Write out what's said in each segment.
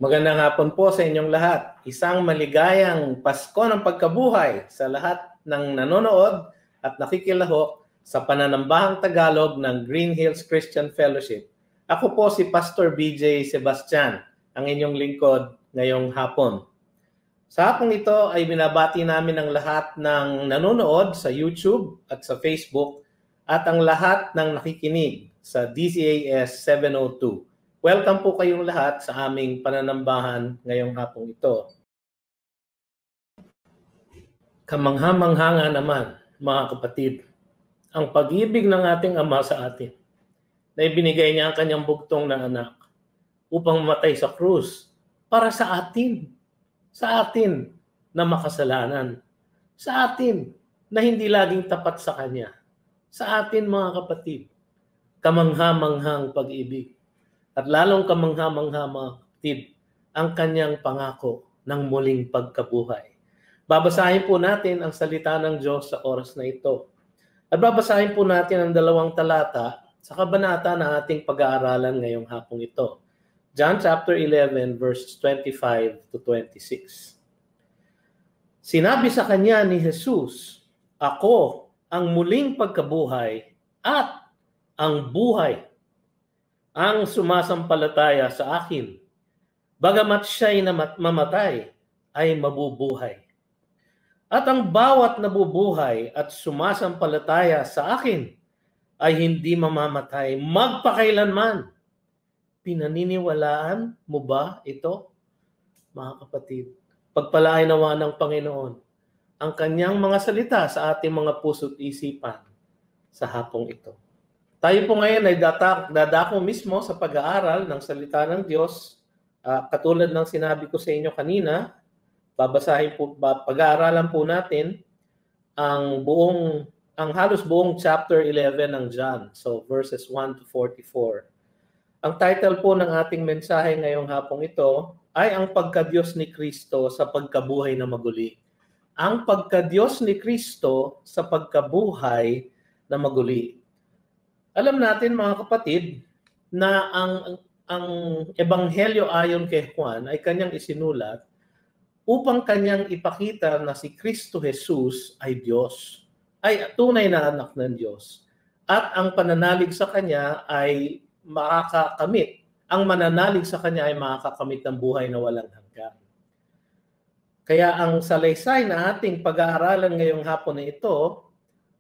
Magandang hapon po sa inyong lahat. Isang maligayang Pasko ng pagkabuhay sa lahat ng nanonood at nakikilahok sa Pananambahang Tagalog ng Green Hills Christian Fellowship. Ako po si Pastor BJ Sebastian, ang inyong lingkod ngayong hapon. Sa hapong ito ay binabati namin ang lahat ng nanonood sa YouTube at sa Facebook at ang lahat ng nakikinig sa DCAS 702. Welcome po kayong lahat sa aming pananambahan ngayong hapong ito. Kamangha-mangha nga naman, mga kapatid, ang pag-ibig ng ating Ama sa atin na ibinigay niya ang kanyang bugtong na anak upang mamatay sa krus para sa atin na makasalanan, sa atin na hindi laging tapat sa Kanya, sa atin mga kapatid, kamangha-manghang pag-ibig. At lalong kamangha-mangha mga kapatid, ang kanyang pangako ng muling pagkabuhay. Babasahin po natin ang salita ng Diyos sa oras na ito. At babasahin po natin ang 2 talata sa kabanata na ating pag-aaralan ngayong hapong ito. John chapter 11 verses 25 to 26. Sinabi sa kanya ni Jesus, "Ako ang muling pagkabuhay at ang buhay. Ang sumasampalataya sa akin, bagamat siya'y mamatay, ay mabubuhay. At ang bawat nabubuhay at sumasampalataya sa akin ay hindi mamamatay magpakailanman." Pinaniniwalaan mo ba ito, mga kapatid? Pagpalain nawa ng Panginoon ang kanyang mga salita sa ating mga puso't isipan sa hapong ito. Tayo po ngayon ay dadako mismo sa pag-aaral ng salita ng Diyos. Katulad ng sinabi ko sa inyo kanina, pag-aaralan po natin ang halos buong chapter 11 ng John. So verses 1 to 44. Ang title po ng ating mensahe ngayong hapong ito ay ang pagka-Diyos ni Kristo sa pagkabuhay na maguli. Ang pagka-Diyos ni Kristo sa pagkabuhay na maguli. Alam natin mga kapatid na ang Ebanghelyo ayon kay Juan ay kanyang isinulat upang kanyang ipakita na si Kristo Jesus ay Diyos, ay tunay na anak ng Diyos. At ang pananalig sa kanya ay makakakamit. Ang mananalig sa kanya ay makakakamit ng buhay na walang hanggan. Kaya ang salaysay na ating pag-aaralan ngayong hapon na ito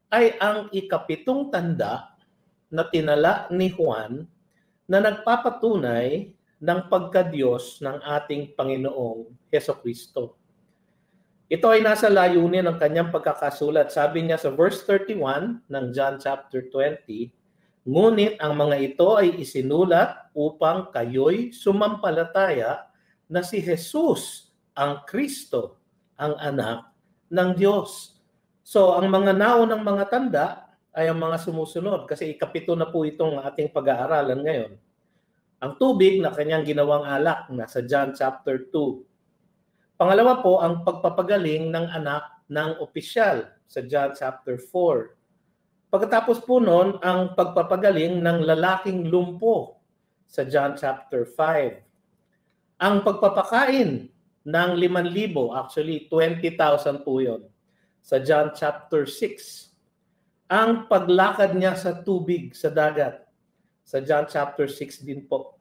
ay ang ikapitong tanda na tinala ni Juan na nagpapatunay ng pagka-Diyos ng ating Panginoong Hesukristo. Ito ay nasa layunin ng kanyang pagkakasulat. Sabi niya sa verse 31 ng John chapter 20, "Ngunit ang mga ito ay isinulat upang kayo'y sumampalataya na si Jesus ang Kristo, ang anak ng Diyos." So ang mga naunang mga tanda ay ang mga sumusunod kasi ikapito na po itong ating pag-aaralan ngayon. Ang tubig na kanyang ginawang alak, nasa John chapter 2. Pangalawa po, ang pagpapagaling ng anak ng opisyal sa John chapter 4. Pagkatapos po noon, ang pagpapagaling ng lalaking lumpo sa John chapter 5. Ang pagpapakain ng 5,000, actually 20,000 po yun, sa John chapter 6. Ang paglakad niya sa tubig, sa dagat, sa John chapter 6 din po.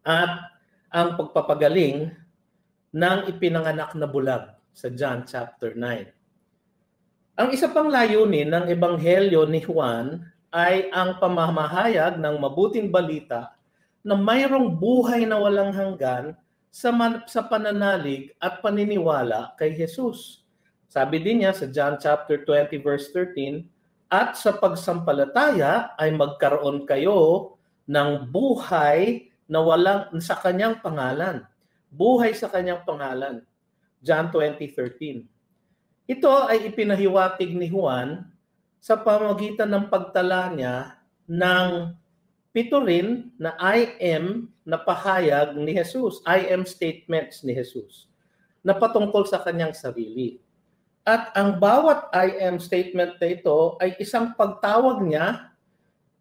At ang pagpapagaling ng ipinanganak na bulag sa John chapter 9. Ang isa pang layunin ng Ebanghelyo ni Juan ay ang pamamahayag ng mabuting balita na mayroong buhay na walang hanggan sa pananalig at paniniwala kay Jesus. Sabi din niya sa John chapter 20 verse 13, "At sa pagsampalataya ay magkaroon kayo ng buhay na walang sa kanyang pangalan." Buhay sa kanyang pangalan. John 20:13. Ito ay ipinahiwatig ni Juan sa pamamagitan ng pagtala niya ng 7 rin na I am na pahayag ni Jesus, I am statements ni Jesus na patungkol sa kanyang sarili. At ang bawat I am statement na ito ay isang pagtawag niya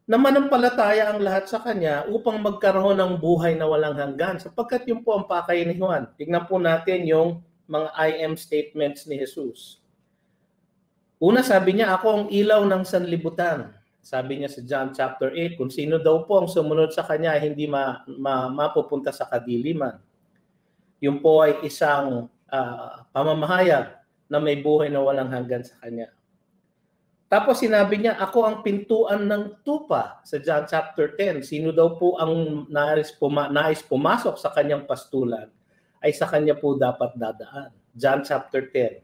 na manampalataya ang lahat sa Kanya upang magkaroon ng buhay na walang hanggan. Sapagkat yun po ang pakay ni Juan. Tignan po natin yung mga I am statements ni Jesus. Una, sabi niya, ako ang ilaw ng sanlibutan. Sabi niya sa John chapter 8, kung sino daw po ang sumunod sa Kanya, hindi mapupunta sa kadiliman. Yun po ay isang pamamahayag na may buhay na walang hanggan sa Kanya. Tapos sinabi niya, ako ang pintuan ng tupa sa John chapter 10. Sino daw po ang nais pumasok sa kanyang pastulan, ay sa kanya po dapat dadaan. John chapter 10.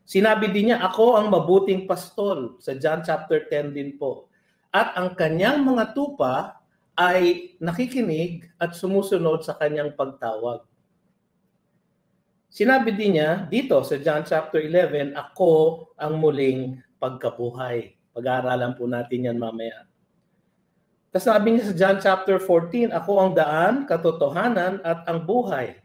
Sinabi din niya, ako ang mabuting pastol sa John chapter 10 din po. At ang kanyang mga tupa ay nakikinig at sumusunod sa kanyang pagtawag. Sinabi din niya dito sa John chapter 11, ako ang muling pagkabuhay. Pag-aaralan po natin yan mamaya. Tapos sabi niya sa John chapter 14, ako ang daan, katotohanan at ang buhay.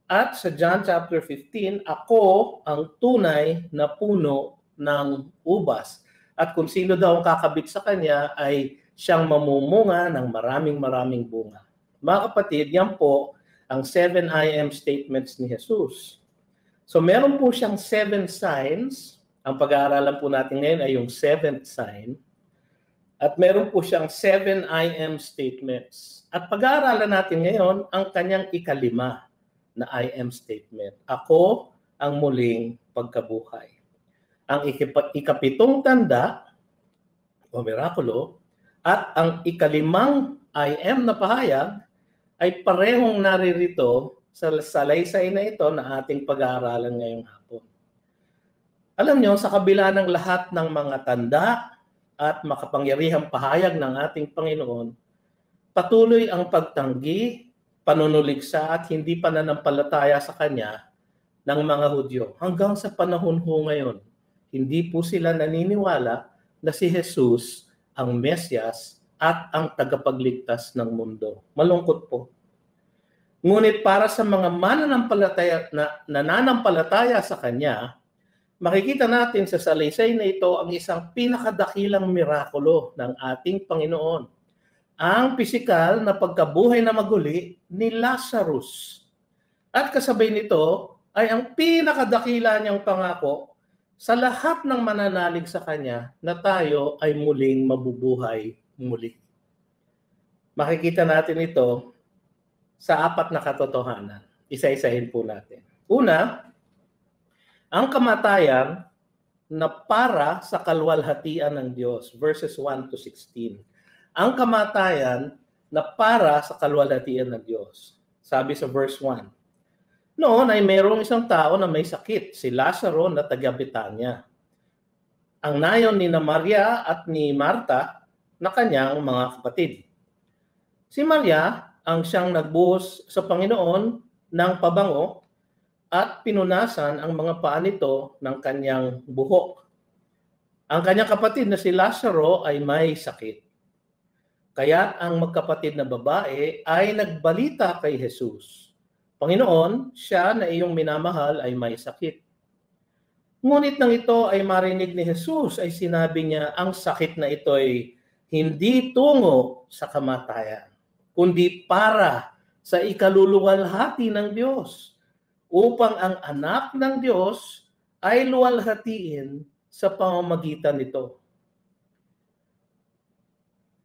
At sa John chapter 15, ako ang tunay na puno ng ubas. At kung sino daw ang kakabit sa kanya ay siyang mamumunga ng maraming bunga. Mga kapatid, yan po ang 7 I am statements ni Jesus. So meron po siyang 7 signs. Ang pag-aaralan po natin ngayon ay yung 7th sign. At meron po siyang 7 I am statements. At pag-aaralan natin ngayon ang kanyang ikalima na I am statement. Ako ang muling pagkabuhay. Ang ikapitong tanda o mirakulo at ang ikalimang I am na pahayag ay parehong naririto sa salaysay na ito na ating pag-aaralan ngayong hapon. Alam nyo, sa kabila ng lahat ng mga tanda at makapangyarihang pahayag ng ating Panginoon, patuloy ang pagtanggi, panunuligsa at hindi pananampalataya sa Kanya ng mga Hudyo. Hanggang sa panahon ho ngayon, hindi po sila naniniwala na si Jesus ang Mesyas at ang tagapagligtas ng mundo. Malungkot po. Ngunit para sa mga nananampalataya sa Kanya, makikita natin sa salaysay na ito ang isang pinakadakilang mirakulo ng ating Panginoon. Ang pisikal na pagkabuhay na maguli ni Lazarus. At kasabay nito ay ang pinakadakila niyang pangako sa lahat ng mananalig sa Kanya na tayo ay muling mabubuhay muli. Makikita natin ito sa 4 na katotohanan. Isa-isahin po natin. Una, ang kamatayan na para sa kalwalhatian ng Diyos, verses 1 to 16. Ang kamatayan na para sa kalwalhatian ng Diyos. Sabi sa verse 1, noon ay mayroong isang tao na may sakit, si Lazaro na taga Betania. Ang nayon ni Maria at ni Marta na kanyang mga kapatid. Si Maria ang siyang nagbuhos sa Panginoon ng pabango at pinunasan ang mga paa nito ng kanyang buhok. Ang kanyang kapatid na si Lazaro ay may sakit. Kaya ang magkapatid na babae ay nagbalita kay Jesus, Panginoon, siya na iyong minamahal ay may sakit. Ngunit nang ito ay marinig ni Jesus, ay sinabi niya, ang sakit na ito ay hindi tungo sa kamatayan, kundi para sa ikaluluwalhati ng Diyos, upang ang anak ng Diyos ay luwalhatiin sa pamamagitan nito.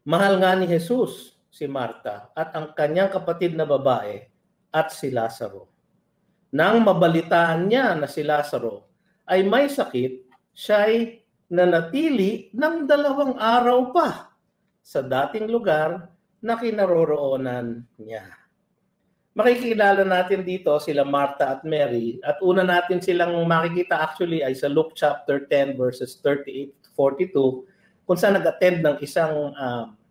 Mahal nga ni Jesus si Marta at ang kanyang kapatid na babae at si Lazaro. Nang mabalitaan niya na si Lazaro ay may sakit, siya ay nanatili ng 2 araw pa sa dating lugar na kinaroroonan niya. Makikilala natin dito sila Martha at Mary at una natin silang makikita actually ay sa Luke chapter 10 verses 38-42 kung saan nag-attend ng isang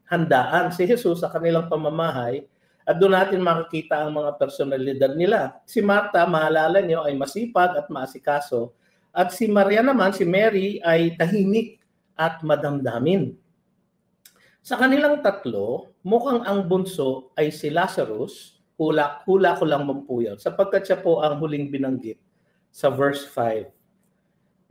handaan si Jesus sa kanilang pamamahay at doon natin makikita ang mga personalidad nila. Si Martha, maalala nyo, ay masipag at maasikaso at si Maria naman, si Mary ay tahimik at madamdamin. Sa kanilang tatlo, mukhang ang bunso ay si Lazarus, hula ko lang mampuyaw, sapagkat siya po ang huling binanggit sa verse 5.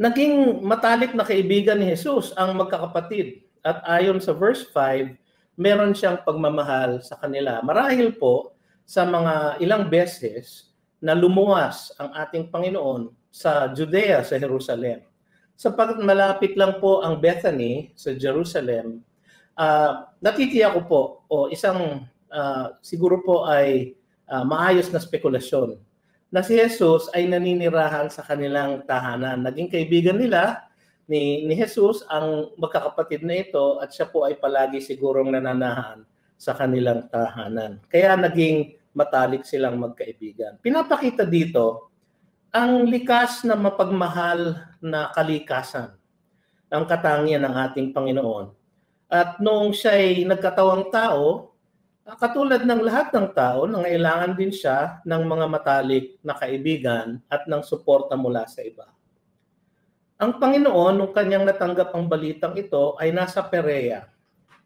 Naging matalik na kaibigan ni Jesus ang magkakapatid At ayon sa verse 5, meron siyang pagmamahal sa kanila. Marahil po sa mga ilang beses na lumuwas ang ating Panginoon sa Judea, sa Jerusalem. Sapagkat malapit lang po ang Bethany sa Jerusalem, natitiyak ko po, siguro po ay maayos na spekulasyon, na si Jesus ay naninirahan sa kanilang tahanan. Naging kaibigan nila ni Jesus ang magkakapatid na ito at siya po ay palagi sigurong nananahan sa kanilang tahanan. Kaya naging matalik silang magkaibigan. Pinapakita dito ang likas na mapagmahal na kalikasan, ang katangian ng ating Panginoon. At noong siya ay nagkatawang tao, katulad ng lahat ng tao, nangailangan din siya ng mga matalik na kaibigan at ng suporta mula sa iba. Ang Panginoon, nung kanyang natanggap ang balitang ito, ay nasa Perea.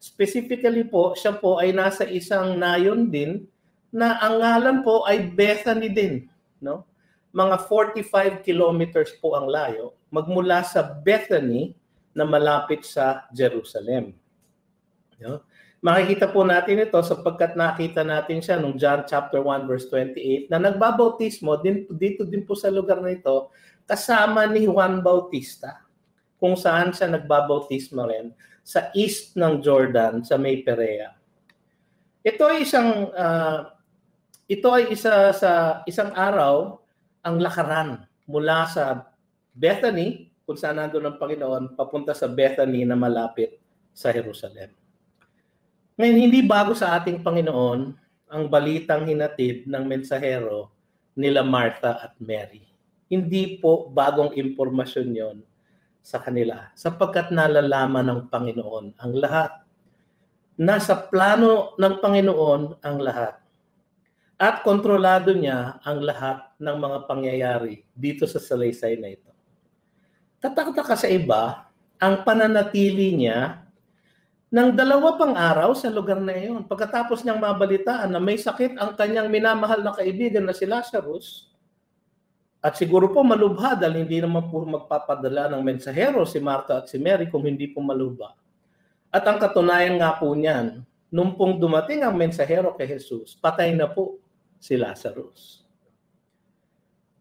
Specifically po, siya po ay nasa isang nayon din na ang ngalan po ay Bethany din. No? Mga 45 kilometers po ang layo magmula sa Bethany na malapit sa Jerusalem. No? Makikita po natin ito sapagkat nakita natin siya nung John chapter 1 verse 28 na nagbabautismo dito din po sa lugar na ito kasama ni Juan Bautista, kung saan siya nagbabautismo rin sa east ng Jordan sa may Perea. Ito ay isang araw ang lakaran mula sa Bethany, kung saan nandun ang Panginoon, papunta sa Bethany na malapit sa Jerusalem. Ngayon, hindi bago sa ating Panginoon ang balitang hinatid ng mensahero nila Martha at Mary. Hindi po bagong impormasyon yon sa kanila sapagkat nalalaman ng Panginoon ang lahat. Nasa plano ng Panginoon ang lahat. At kontrolado niya ang lahat ng mga pangyayari dito sa salaysay na ito. Tatakta sa iba, ang pananatili niya ng 2 pang araw sa lugar na iyon. Pagkatapos niyang mabalitaan na may sakit ang kanyang minamahal na kaibigan na si Lazarus, at siguro po malubha dahil hindi naman po magpapadala ng mensahero si Martha at si Mary kung hindi po malubha. At ang katunayan nga po niyan, nung pong dumating ang mensahero kay Jesus, patay na po si Lazarus.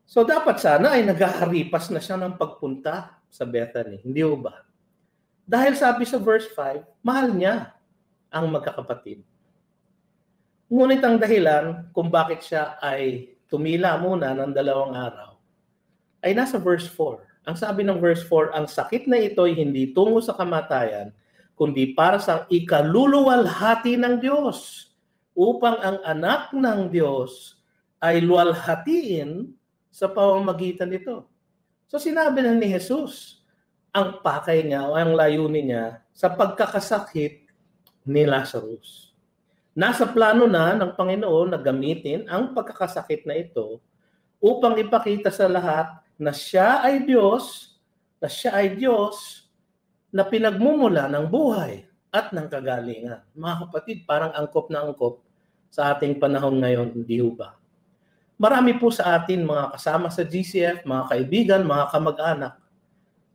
So dapat sana ay naghaharipas na siya ng pagpunta sa Bethany. Hindi ho ba? Dahil sabi sa verse 5, mahal niya ang magkakapatid. Ngunit ang dahilan kung bakit siya ay tumila muna ng 2 araw ay nasa verse 4. Ang sabi ng verse 4, ang sakit na ito ay hindi tungo sa kamatayan, kundi para sa ikaluluwalhati ng Diyos, upang ang anak ng Diyos ay luwalhatiin sa pamamagitan nito. So sinabi na ni Jesus, ang pakay niya o ang layunin niya sa pagkakasakit ni Lazarus. Nasa plano na ng Panginoon na gamitin ang pagkakasakit na ito upang ipakita sa lahat na siya ay Diyos, na pinagmumula ng buhay at ng kagalingan. Mga kapatid, parang angkop na angkop sa ating panahon ngayon, hindi ba? Marami po sa atin, mga kasama sa GCF, mga kaibigan, mga kamag-anak,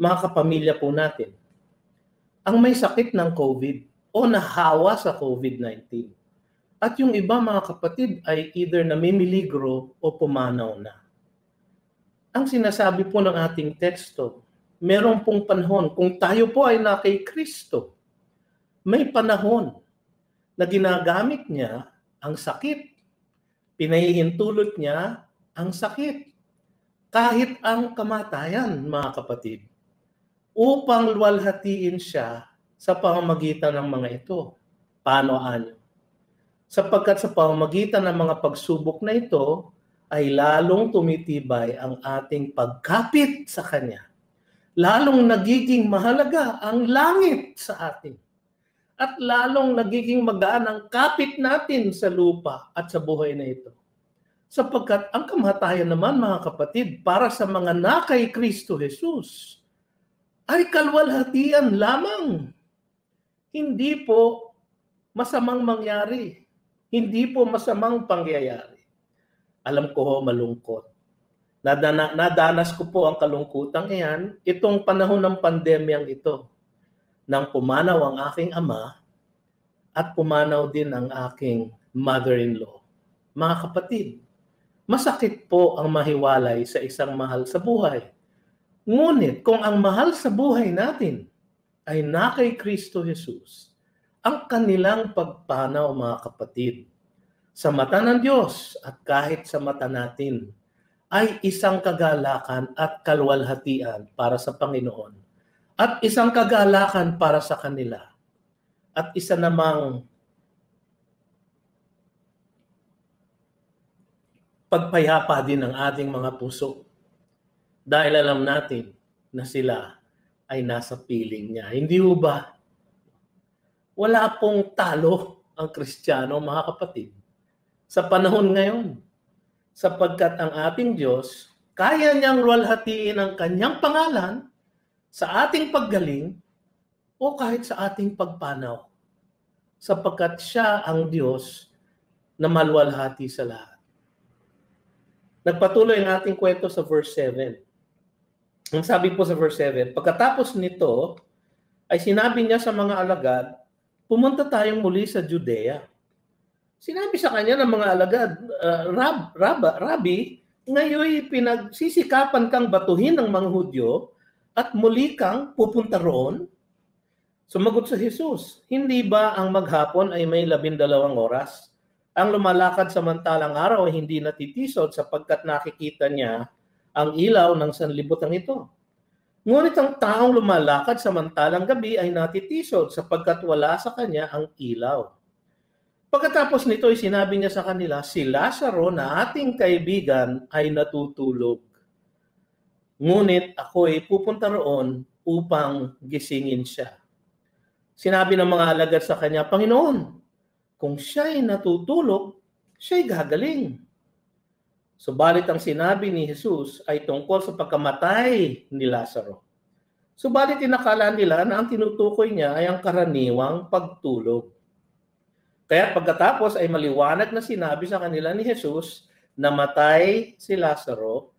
mga kapamilya po natin, ang may sakit ng COVID o nahawa sa COVID-19. At yung iba, mga kapatid, ay either namimiligro o pumanaw na. Ang sinasabi po ng ating teksto, merong pong panahon, kung tayo po ay na kay Kristo, may panahon na ginagamit niya ang sakit. Pinahihintulot niya ang sakit. Kahit ang kamatayan, mga kapatid, upang luwalhatiin siya sa pamamagitan ng mga ito. Paano anyo? Sapagkat sa pamamagitan ng mga pagsubok na ito, ay lalong tumitibay ang ating pagkapit sa Kanya. Lalong nagiging mahalaga ang langit sa atin. At lalong nagiging magaan ang kapit natin sa lupa at sa buhay na ito. Sapagkat ang kamatayan naman, mga kapatid, para sa mga na kay Kristo Jesus, ay kalwalhatian lamang. Hindi po masamang mangyari. Hindi po masamang pangyayari. Alam ko ho, malungkot. Nadanas ko po ang kalungkutang iyan, itong panahon ng pandemyang ito. nang pumanaw ang aking ama at pumanaw din ang aking mother-in-law. Mga kapatid, masakit po ang mahiwalay sa isang mahal sa buhay. Ngunit kung ang mahal sa buhay natin ay na kay Kristo Jesus, ang kanilang pagpanaw, mga kapatid, sa mata ng Diyos at kahit sa mata natin, ay isang kagalakan at kalwalhatian para sa Panginoon at isang kagalakan para sa kanila at isa namang pagpayapa din ng ating mga puso dahil alam natin na sila ay nasa piling niya. Hindi ho ba? Wala pong talo ang Kristiyano, mga kapatid, sa panahon ngayon. Sapagkat ang ating Diyos, kaya niyang luwalhatiin ang kanyang pangalan sa ating paggaling o kahit sa ating pagpanaw. Sapagkat siya ang Diyos na maluwalhati sa lahat. Nagpatuloy ang ating kwento sa verse 7. Ang sabi po sa verse 7, pagkatapos nito, ay sinabi niya sa mga alagad, pumunta tayong muli sa Judea. Sinabi sa kanya ng mga alagad, Rabbi, ngayon pinagsisikapan kang batuhin ng mga Hudyo at muli kang pupunta roon? Sumagot sa Jesus, hindi ba ang maghapon ay may 12 oras? Ang lumalakad samantalang araw ay hindi natitisod sapagkat nakikita niya ang ilaw ng sanlibutan ito. Ngunit ang taong lumalakad samantalang gabi ay natitisod sapagkat wala sa kanya ang ilaw. Pagkatapos nito ay sinabi niya sa kanila, si Lazaro na ating kaibigan ay natutulog. Ngunit ako ay pupunta roon upang gisingin siya. Sinabi ng mga alagad sa kanya, Panginoon, kung siya'y natutulog, siya'y gagaling. Subalit ang sinabi ni Jesus ay tungkol sa pagkamatay ni Lazaro. Subalit inakala nila na ang tinutukoy niya ay ang karaniwang pagtulog. Kaya pagkatapos ay maliwanag na sinabi sa kanila ni Jesus, namatay si Lazaro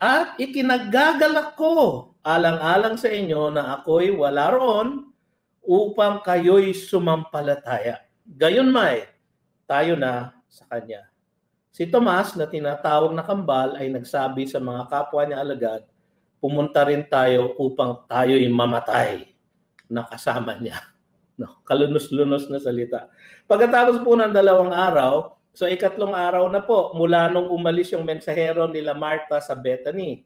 at ikinagagalak ko alang-alang sa inyo na ako'y wala roon upang kayo'y sumampalataya. Gayunmay, tayo na sa kanya. Si Tomas na tinatawag na kambal ay nagsabi sa mga kapwa niya alagad, pumunta rin tayo upang tayo'y mamatay na kasama niya. No, kalunos-lunos na salita. Pagkatapos po ng 2 araw, so 3 araw na po mula nung umalis yung mensahero nila Marta sa Bethany.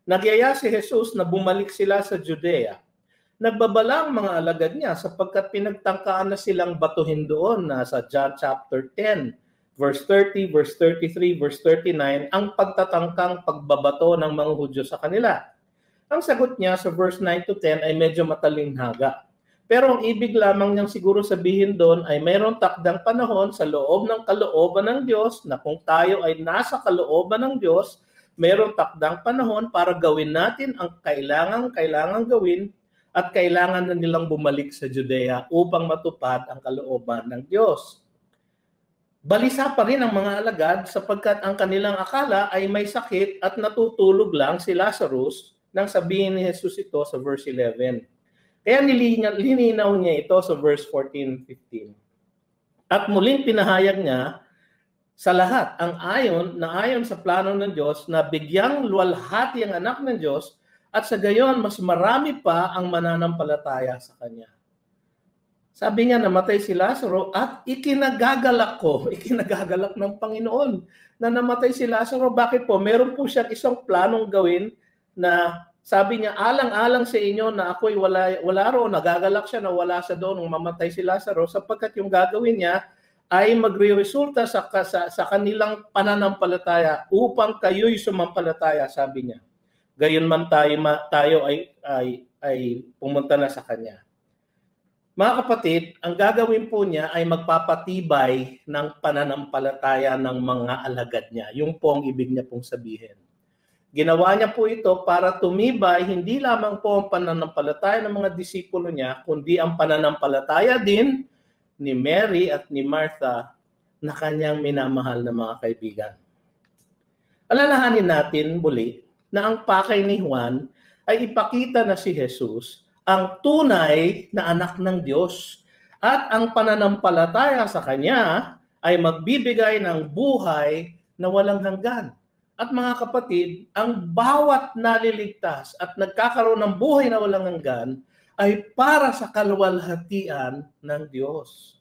Nagyaya si Jesus na bumalik sila sa Judea. Nagbabala ang mga alagad niya sapagkat pinagtangkaan na silang batuhin doon na sa John chapter 10, verse 30, verse 33, verse 39, ang pagtatangkang pagbabato ng mga Hudyo sa kanila. Ang sagot niya sa verse 9 to 10 ay medyo matalinghaga. Pero ang ibig lamang niyang siguro sabihin doon ay mayroong takdang panahon sa loob ng kalooban ng Diyos na kung tayo ay nasa kalooban ng Diyos, mayroong takdang panahon para gawin natin ang kailangang gawin at kailangan na nilang bumalik sa Judea upang matupad ang kalooban ng Diyos. Balisa pa rin ang mga alagad sapagkat ang kanilang akala ay may sakit at natutulog lang si Lazarus nang sabihin ni Jesus ito sa verse 11. Kaya nilinaw niya ito sa verse 14-15. At muling pinahayag niya sa lahat ang ayon sa plano ng Diyos na bigyang luwalhati ang anak ng Diyos at sa gayon mas marami pa ang mananampalataya sa Kanya. Sabi niya, namatay si Lazaro at ikinagagalak ng Panginoon na namatay si Lazaro. Bakit po? Meron po siya isang planong gawin na sabi niya, alang-alang sa inyo na ako'y wala roon, nagagalak siya na wala sa doon nung mamatay si Lazaro sapagkat yung gagawin niya ay magre-resulta sa kanilang pananampalataya upang kayo'y sumampalataya, sabi niya. Gayunman tayo ay pumunta na sa Kanya. Mga kapatid, ang gagawin po niya ay magpapatibay ng pananampalataya ng mga alagad niya. Yung po ang ibig niya pong sabihin. Ginawa niya po ito para tumibay hindi lamang po ang pananampalataya ng mga disipulo niya, kundi ang pananampalataya din ni Mary at ni Martha na kanyang minamahal na mga kaibigan. Alalahanin natin muli na ang pakay ni Juan ay ipakita na si Jesus ang tunay na anak ng Diyos. At ang pananampalataya sa Kanya ay magbibigay ng buhay na walang hanggan. At mga kapatid, ang bawat naliligtas at nagkakaroon ng buhay na walang hanggan ay para sa kaluwalhatian ng Diyos.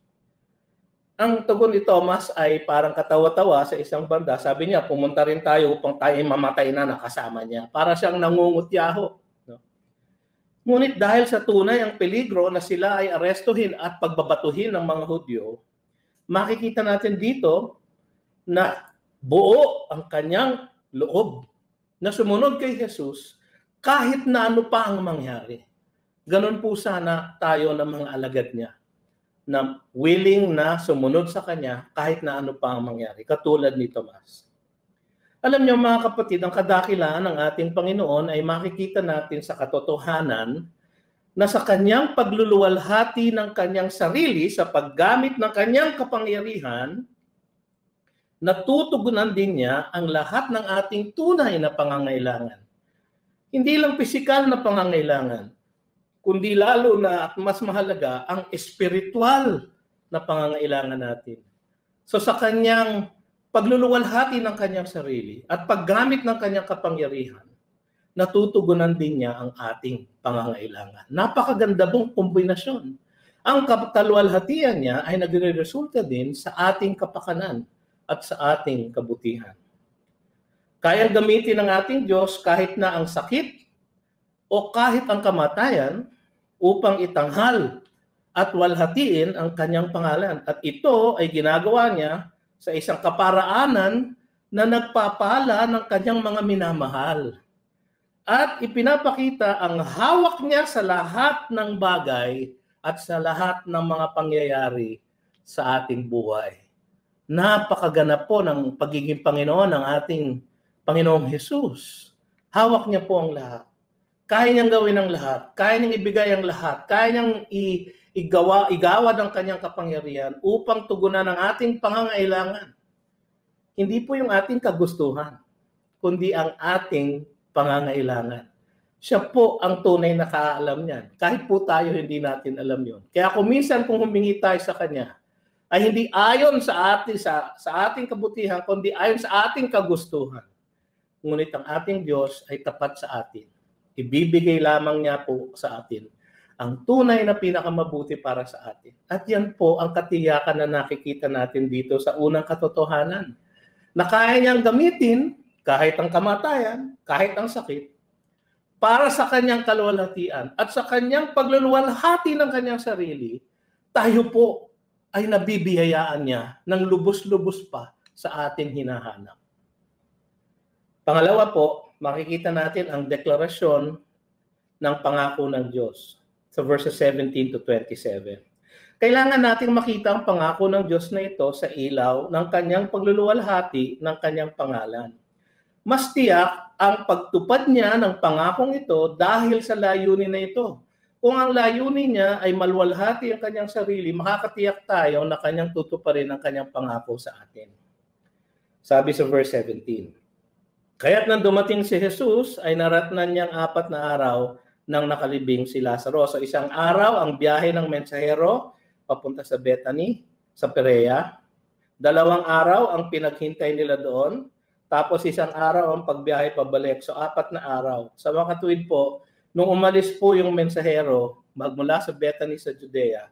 Ang tugon ni Thomas ay parang katawa-tawa sa isang banda. Sabi niya, pumunta rin tayo upang tayo mamatay na nakasama niya. Para siyang nangungutyaho. Ngunit dahil sa tunay ang peligro na sila ay arestuhin at pagbabatuhin ng mga Hudyo, makikita natin dito na buo ang kanyang loob na sumunod kay Jesus kahit na ano pa ang mangyari. Ganon po sana tayo ng mga alagad niya na willing na sumunod sa kanya kahit na ano pa ang mangyari, katulad ni Tomas. Alam niyo mga kapatid, ang kadakilaan ng ating Panginoon ay makikita natin sa katotohanan na sa kanyang pagluluwalhati ng kanyang sarili sa paggamit ng kanyang kapangyarihan, natutugunan din niya ang lahat ng ating tunay na pangangailangan. Hindi lang pisikal na pangangailangan, kundi lalo na at mas mahalaga ang espiritual na pangangailangan natin. So sa kanyang pagluluwalhati ng kanyang sarili at paggamit ng kanyang kapangyarihan, natutugunan din niya ang ating pangangailangan. Napakaganda pong kombinasyon. Ang kaluwalhatian niya ay nagre-resulta din sa ating kapakanan at sa ating kabutihan. Kayang gamitin ng ating Diyos kahit na ang sakit o kahit ang kamatayan upang itanghal at walhatiin ang kanyang pangalan. At ito ay ginagawa niya sa isang kaparaanan na nagpapala ng kanyang mga minamahal. At ipinapakita ang hawak niya sa lahat ng bagay at sa lahat ng mga pangyayari sa ating buhay. Napakaganap po ng pagiging Panginoon ng ating Panginoong Jesus. Hawak niya po ang lahat. Kaya niyang gawin ang lahat. Kaya niyang ibigay ang lahat. Kaya niyang igawad ang kanyang kapangyarihan upang tugunan ang ating pangangailangan. Hindi po yung ating kagustuhan, kundi ang ating pangangailangan. Siya po ang tunay na kaalam niyan. Kahit po tayo hindi natin alam yon. Kaya kung minsan kung humingi tayo sa Kanya, ay hindi ayon sa ating kabutihan, kundi ayon sa ating kagustuhan. Ngunit ang ating Diyos ay tapat sa atin. Ibibigay lamang niya po sa atin ang tunay na pinakamabuti para sa atin. At yan po ang katiyakan na nakikita natin dito sa unang katotohanan. Na kaya niyang gamitin kahit ang kamatayan, kahit ang sakit, para sa kanyang kaluwalhatian at sa kanyang pagluluwalhati ng kanyang sarili, tayo po ay nabibiyayaan niya ng lubos-lubos pa sa ating hinahanap. Pangalawa po, makikita natin ang deklarasyon ng pangako ng Diyos sa verses 17 to 27. Kailangan nating makita ang pangako ng Diyos na ito sa ilaw ng kanyang pagluluwalhati ng kanyang pangalan. Mas tiyak ang pagtupad niya ng pangakong ito dahil sa layunin na ito. Kung ang layunin niya ay maluwalhati ang kanyang sarili, makakatiyak tayo na kanyang tutuparin ang kanyang pangako sa atin. Sabi sa verse 17, kaya't nang dumating si Jesus ay naratnan niyang 4 na araw nang nakalibing si Lazaro. So isang araw ang biyahe ng mensahero papunta sa Bethany, sa Perea. 2 araw ang pinaghintay nila doon. Tapos isang araw ang pagbiyahe pabalik. So 4 na araw. Sa mga katuwid po, nung umalis po yung mensahero magmula sa Bethany sa Judea,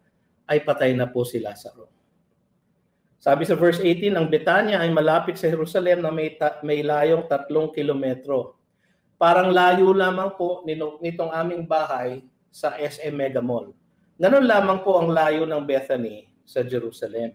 ay patay na po si Lazaro. Sabi sa verse 18, ang Betania ay malapit sa Jerusalem na may layong 3 kilometro. Parang layo lamang po nitong aming bahay sa SM Mega Mall. Ganon lamang po ang layo ng Bethany sa Jerusalem.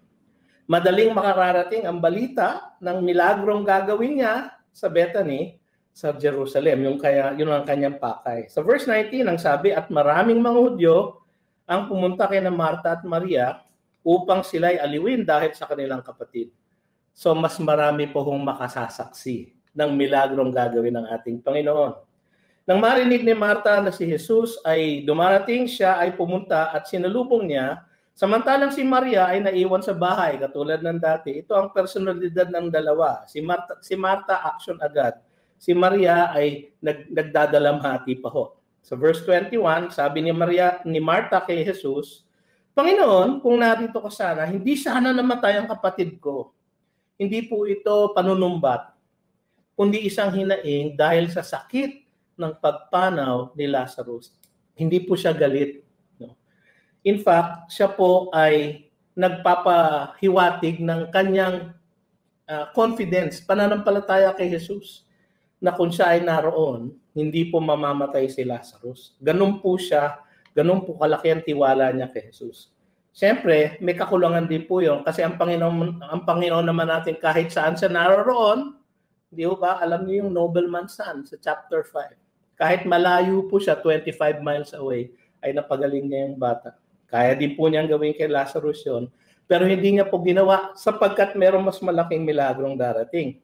Madaling makararating ang balita ng milagrong gagawin niya sa Bethany sa Jerusalem. Yun ang kanyang pakay. Sa verse 19, ang sabi, at maraming mga Hudyo ang pumunta kay na Marta at Maria upang sila'y aliwin dahil sa kanilang kapatid. So mas marami po hong makasasaksi ng milagrong gagawin ng ating Panginoon. Nang marinig ni Marta na si Jesus ay dumarating, siya ay pumunta at sinalubong niya, samantalang si Maria ay naiwan sa bahay katulad ng dati. Ito ang personalidad ng dalawa. Si Marta action agad. Si Maria ay nagdadalamhati pa ho. Sa verse 21, sabi ni Martha kay Jesus, Panginoon, kung narito ka sana, hindi sana namatay ang kapatid ko. Hindi po ito panunumbat, kundi isang hinaing dahil sa sakit ng pagpanaw ni Lazarus. Hindi po siya galit. No? In fact, siya po ay nagpapahiwatig ng kanyang confidence, pananampalataya kay Jesus, na kung siya ay naroon, hindi po mamamatay si Lazarus. Ganun po siya, ganun po kalaki ang tiwala niya kay Jesus. Siyempre, may kakulangan din po yun kasi ang Panginoon naman natin kahit saan siya naroon, di ba? Alam niyo yung nobleman's son sa chapter 5. Kahit malayo po siya, 25 miles away, ay napagaling niya yung bata. Kaya din po niyang gawin kay Lazarus yun. Pero hindi niya po ginawa sapagkat merong mas malaking milagrong darating.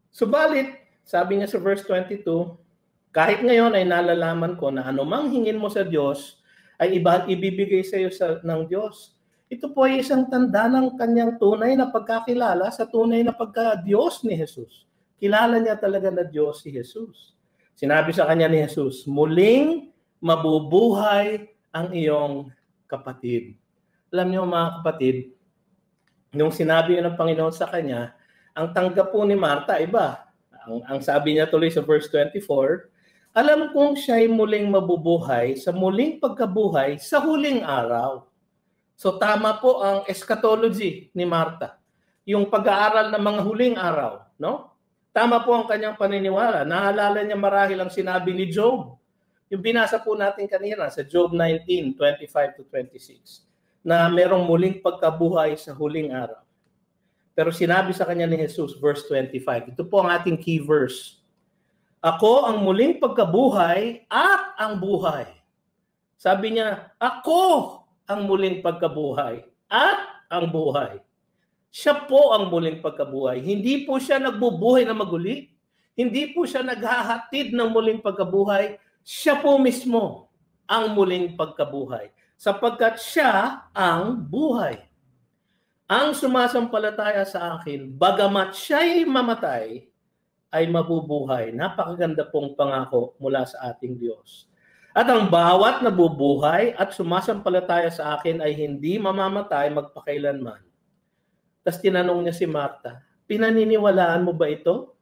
Subalit, sabi niya sa verse 22, kahit ngayon ay nalalaman ko na anumang hingin mo sa Diyos ay ibibigay sa iyo ng Diyos. Ito po ay isang tanda ng kanyang tunay na pagkakilala sa tunay na pagka-Diyos ni Jesus. Kilala niya talaga na Diyos si Jesus. Sinabi sa kanya ni Jesus, muling mabubuhay ang iyong kapatid. Alam niyo mga kapatid, nung sinabi ng Panginoon sa kanya, ang tanggap po ni Martha iba. Ang sabi niya tuloy sa verse 24, alam kong siya'y muling mabubuhay sa muling pagkabuhay sa huling araw. So tama po ang eschatology ni Martha. Yung pag-aaral ng mga huling araw, no? Tama po ang kanyang paniniwala. Naalala niya marahil ang sinabi ni Job. Yung binasa po natin kanina sa Job 19:25-26 na merong muling pagkabuhay sa huling araw. Pero sinabi sa kanya ni Jesus, verse 25. Ito po ang ating key verse. Ako ang muling pagkabuhay at ang buhay. Sabi niya, ako ang muling pagkabuhay at ang buhay. Siya po ang muling pagkabuhay. Hindi po siya nagbubuhay na maguli. Hindi po siya naghahatid ng muling pagkabuhay. Siya po mismo ang muling pagkabuhay. Sapagkat siya ang buhay. Ang sumasampalataya sa akin, bagamat siya'y mamatay, ay mabubuhay. Napakaganda pong pangako mula sa ating Diyos. At ang bawat nabubuhay at sumasampalataya sa akin ay hindi mamamatay magpakailanman. Tapos tinanong niya si Martha, pinaniniwalaan mo ba ito?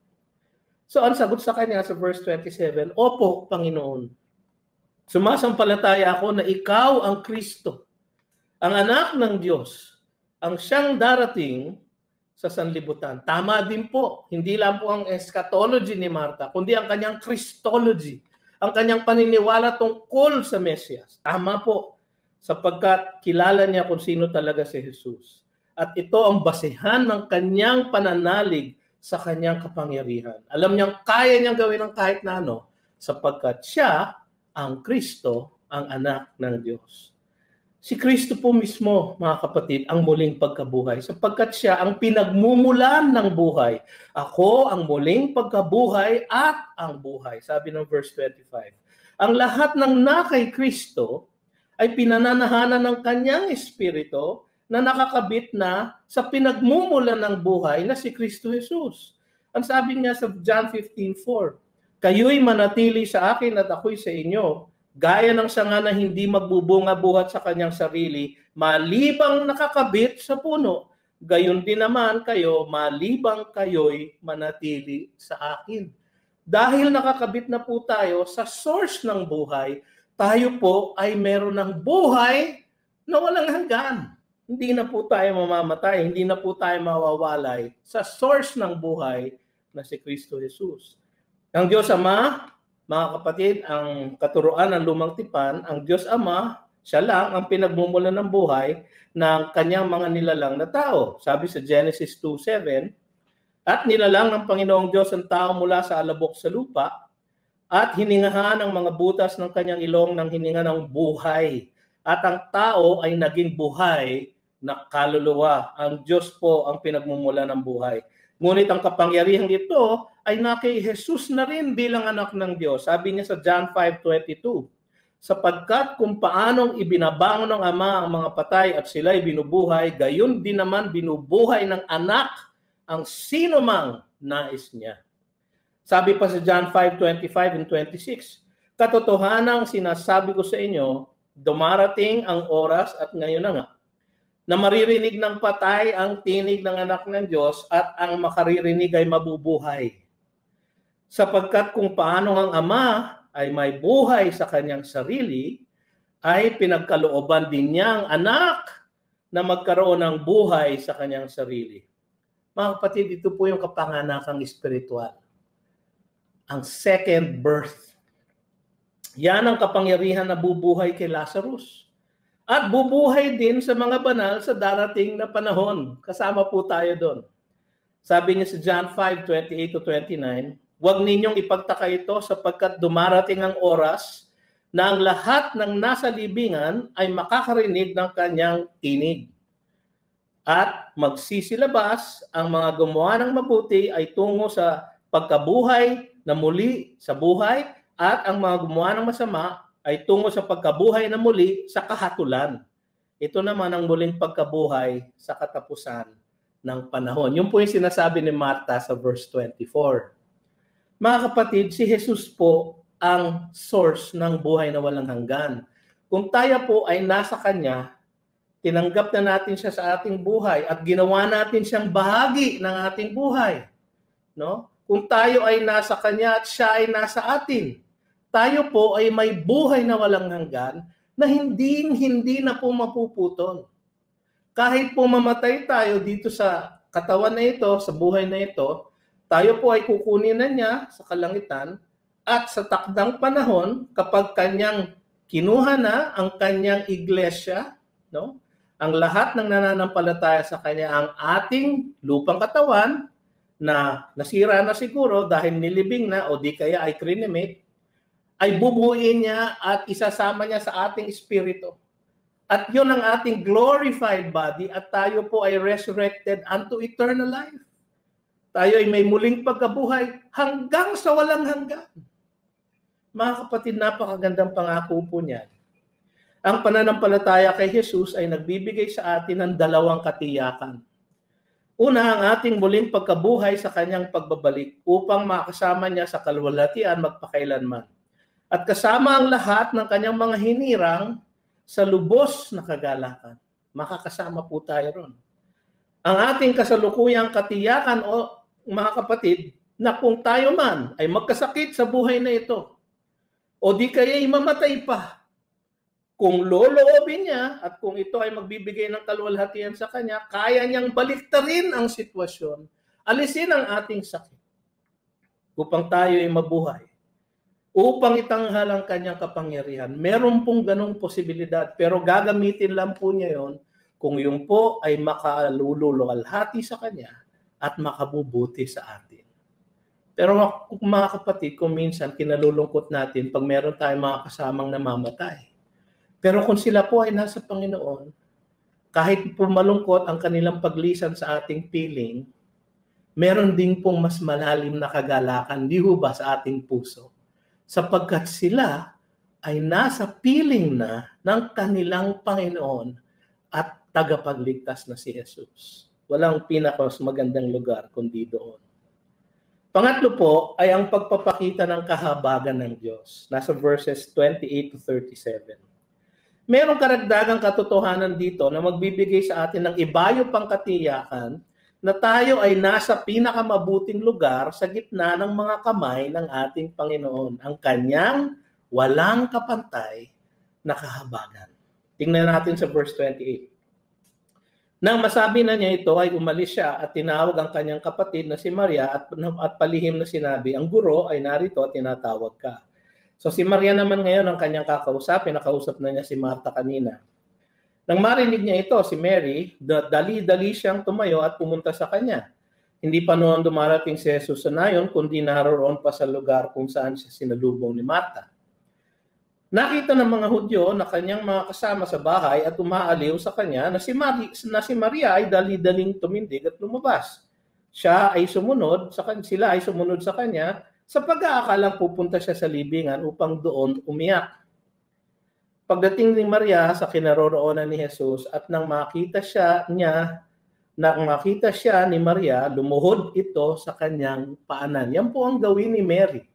So ang sagot sa kanya sa verse 27, Opo, Panginoon. Sumasampalataya ako na ikaw ang Kristo, ang anak ng Diyos, ang siyang darating sa sanlibutan. Tama din po. Hindi lang po ang eschatology ni Martha, kundi ang kanyang Christology, ang kanyang paniniwala tungkol sa Mesias. Tama po, sapagkat kilala niya kung sino talaga si Jesus. At ito ang basehan ng kanyang pananalig sa kanyang kapangyarihan. Alam niyang kaya niyang gawin ang kahit na ano, sapagkat siya ang Kristo, ang anak ng Diyos. Si Kristo po mismo, mga kapatid, ang muling pagkabuhay sapagkat siya ang pinagmumulan ng buhay. Ako ang muling pagkabuhay at ang buhay. Sabi ng verse 25. Ang lahat ng nakay Kristo ay pinananahanan ng kanyang espiritu na nakakabit na sa pinagmumulan ng buhay na si Kristo Jesus. Ang sabi niya sa John 15:4, kayo'y manatili sa akin at ako'y sa inyo. Gaya ng sanga na hindi magbubunga buhat sa kanyang sarili, malibang nakakabit sa puno. Gayon din naman kayo, malibang kayo'y manatili sa akin. Dahil nakakabit na po tayo sa source ng buhay, tayo po ay meron ng buhay na walang hanggan. Hindi na po tayo mamamatay, hindi na po tayo mawawalay sa source ng buhay na si Kristo Jesus. Ang Diyos Ama, mga kapatid, ang katuruan ng Lumang Tipan, ang Diyos Ama, siya lang ang pinagmumulan ng buhay ng kanyang mga nilalang na tao. Sabi sa Genesis 2:7, at nilalang ng Panginoong Diyos ang tao mula sa alabok sa lupa at hiningahan ang mga butas ng kanyang ilong ng hininga ng buhay. At ang tao ay naging buhay na kaluluwa. Ang Diyos po ang pinagmumulan ng buhay. Ngunit ang kapangyarihang ito ay nakay Jesus na rin bilang anak ng Diyos. Sabi niya sa John 5:22, sapagkat kung paanong ibinabangon ng Ama ang mga patay at sila'y binubuhay, gayon din naman binubuhay ng anak ang sino mang nais niya. Sabi pa sa John 5:25 and 26, Katotohanang sinasabi ko sa inyo, dumarating ang oras at ngayon na nga, na maririnig ng patay ang tinig ng anak ng Diyos at ang makaririnig ay mabubuhay. Sapagkat kung paano ang Ama ay may buhay sa kanyang sarili, ay pinagkalooban din niya ang anak na magkaroon ng buhay sa kanyang sarili. Mga kapatid, ito po yung kapanganakang espiritual. Ang second birth. Yan ang kapangyarihan na bubuhay kay Lazarus. At bubuhay din sa mga banal sa darating na panahon. Kasama po tayo doon. Sabi niya sa John 5:28-29, huwag ninyong ipagtaka ito sapagkat dumarating ang oras na ang lahat ng nasa libingan ay makakarinig ng kanyang tinig. At magsisilabas ang mga gumawa ng mabuti ay tungo sa pagkabuhay na muli sa buhay at ang mga gumawa ng masama ay tungo sa pagkabuhay na muli sa kahatulan. Ito naman ang muling pagkabuhay sa katapusan ng panahon. Yun po yung sinasabi ni Martha sa verse 24. Mga kapatid, si Jesus po ang source ng buhay na walang hanggan. Kung tayo po ay nasa Kanya, tinanggap na natin siya sa ating buhay at ginawa natin siyang bahagi ng ating buhay. No? Kung tayo ay nasa Kanya at siya ay nasa atin, tayo po ay may buhay na walang hanggan na hindi na po mapuputol. Kahit po mamatay tayo dito sa katawan na ito, sa buhay na ito, tayo po ay kukunin na niya sa kalangitan at sa takdang panahon, kapag kanyang kinuha na ang kanyang iglesia, no? Ang lahat ng nananampalataya sa kanya, ang ating lupang katawan na nasira na siguro dahil nilibing na o di kaya ay cremate, ay bubuuin niya at isasama niya sa ating espiritu. At yun ang ating glorified body at tayo po ay resurrected unto eternal life. Tayo ay may muling pagkabuhay hanggang sa walang hanggan. Mga kapatid, napakagandang pangako po niyan. Ang pananampalataya kay Jesus ay nagbibigay sa atin ng dalawang katiyakan. Una, ang ating muling pagkabuhay sa kanyang pagbabalik upang makasama niya sa kalwalhatian magpakailanman. At kasama ang lahat ng kanyang mga hinirang sa lubos na kagalakan. Makakasama po tayo ron. Ang ating kasalukuyang katiyakan o mga kapatid, na kung tayo man ay magkasakit sa buhay na ito, o di kaya mamatay pa, kung loloobin niya at kung ito ay magbibigay ng kalwalhatian sa kanya, kaya niyang baliktarin ang sitwasyon, alisin ang ating sakit, upang tayo ay mabuhay, upang itanghal ang kanyang kapangyarihan. Meron pong ganong posibilidad, pero gagamitin lang po niya yon kung yun po ay makaluluwalhati sa kanya at makabubuti sa atin. Pero mga kapatid, kung minsan kinalulungkot natin pag meron tayong mga kasamang namamatay. Pero kung sila po ay nasa Panginoon, kahit po malungkot ang kanilang paglisan sa ating piling, meron din pong mas malalim na kagalakan, di ba, sa ating puso. Sapagkat sila ay nasa piling na ng kanilang Panginoon at tagapagligtas na si Jesus. Walang pinakos magandang lugar kundi doon. Pangatlo po ay ang pagpapakita ng kahabagan ng Diyos. Nasa verses 28-37. Merong karagdagang katotohanan dito na magbibigay sa atin ng ibayo pang katiyakan na tayo ay nasa pinakamabuting lugar sa gitna ng mga kamay ng ating Panginoon, ang kanyang walang kapantay na kahabagan. Tingnan natin sa verse 28. Nang masabi na niya ito, ay umalis siya at tinawag ang kanyang kapatid na si Maria at palihim na sinabi, ang guro ay narito at tinatawag ka. So si Maria naman ngayon ang kanyang kakausapin, nakausap na niya si Martha kanina. Nang marinig niya ito, si Mary, dali-dali siyang tumayo at pumunta sa kanya. Hindi pa noon dumarating si Jesus sa nayon, kundi naroon pa sa lugar kung saan siya sinalubong ni Martha. Nakita ng mga Hudyo na kanyang mga kasama sa bahay at umaaliw sa kanya na si Maria ay dali-daling tumindig at lumabas. Sila ay sumunod sa kanya sa pag-aakalang pupunta siya sa libingan upang doon umiyak. Pagdating ni Maria sa kinaroroonan ni Jesus at nang makita siya ni Maria, lumuhod ito sa kanyang paanan. Yan po ang gawin ni Mary.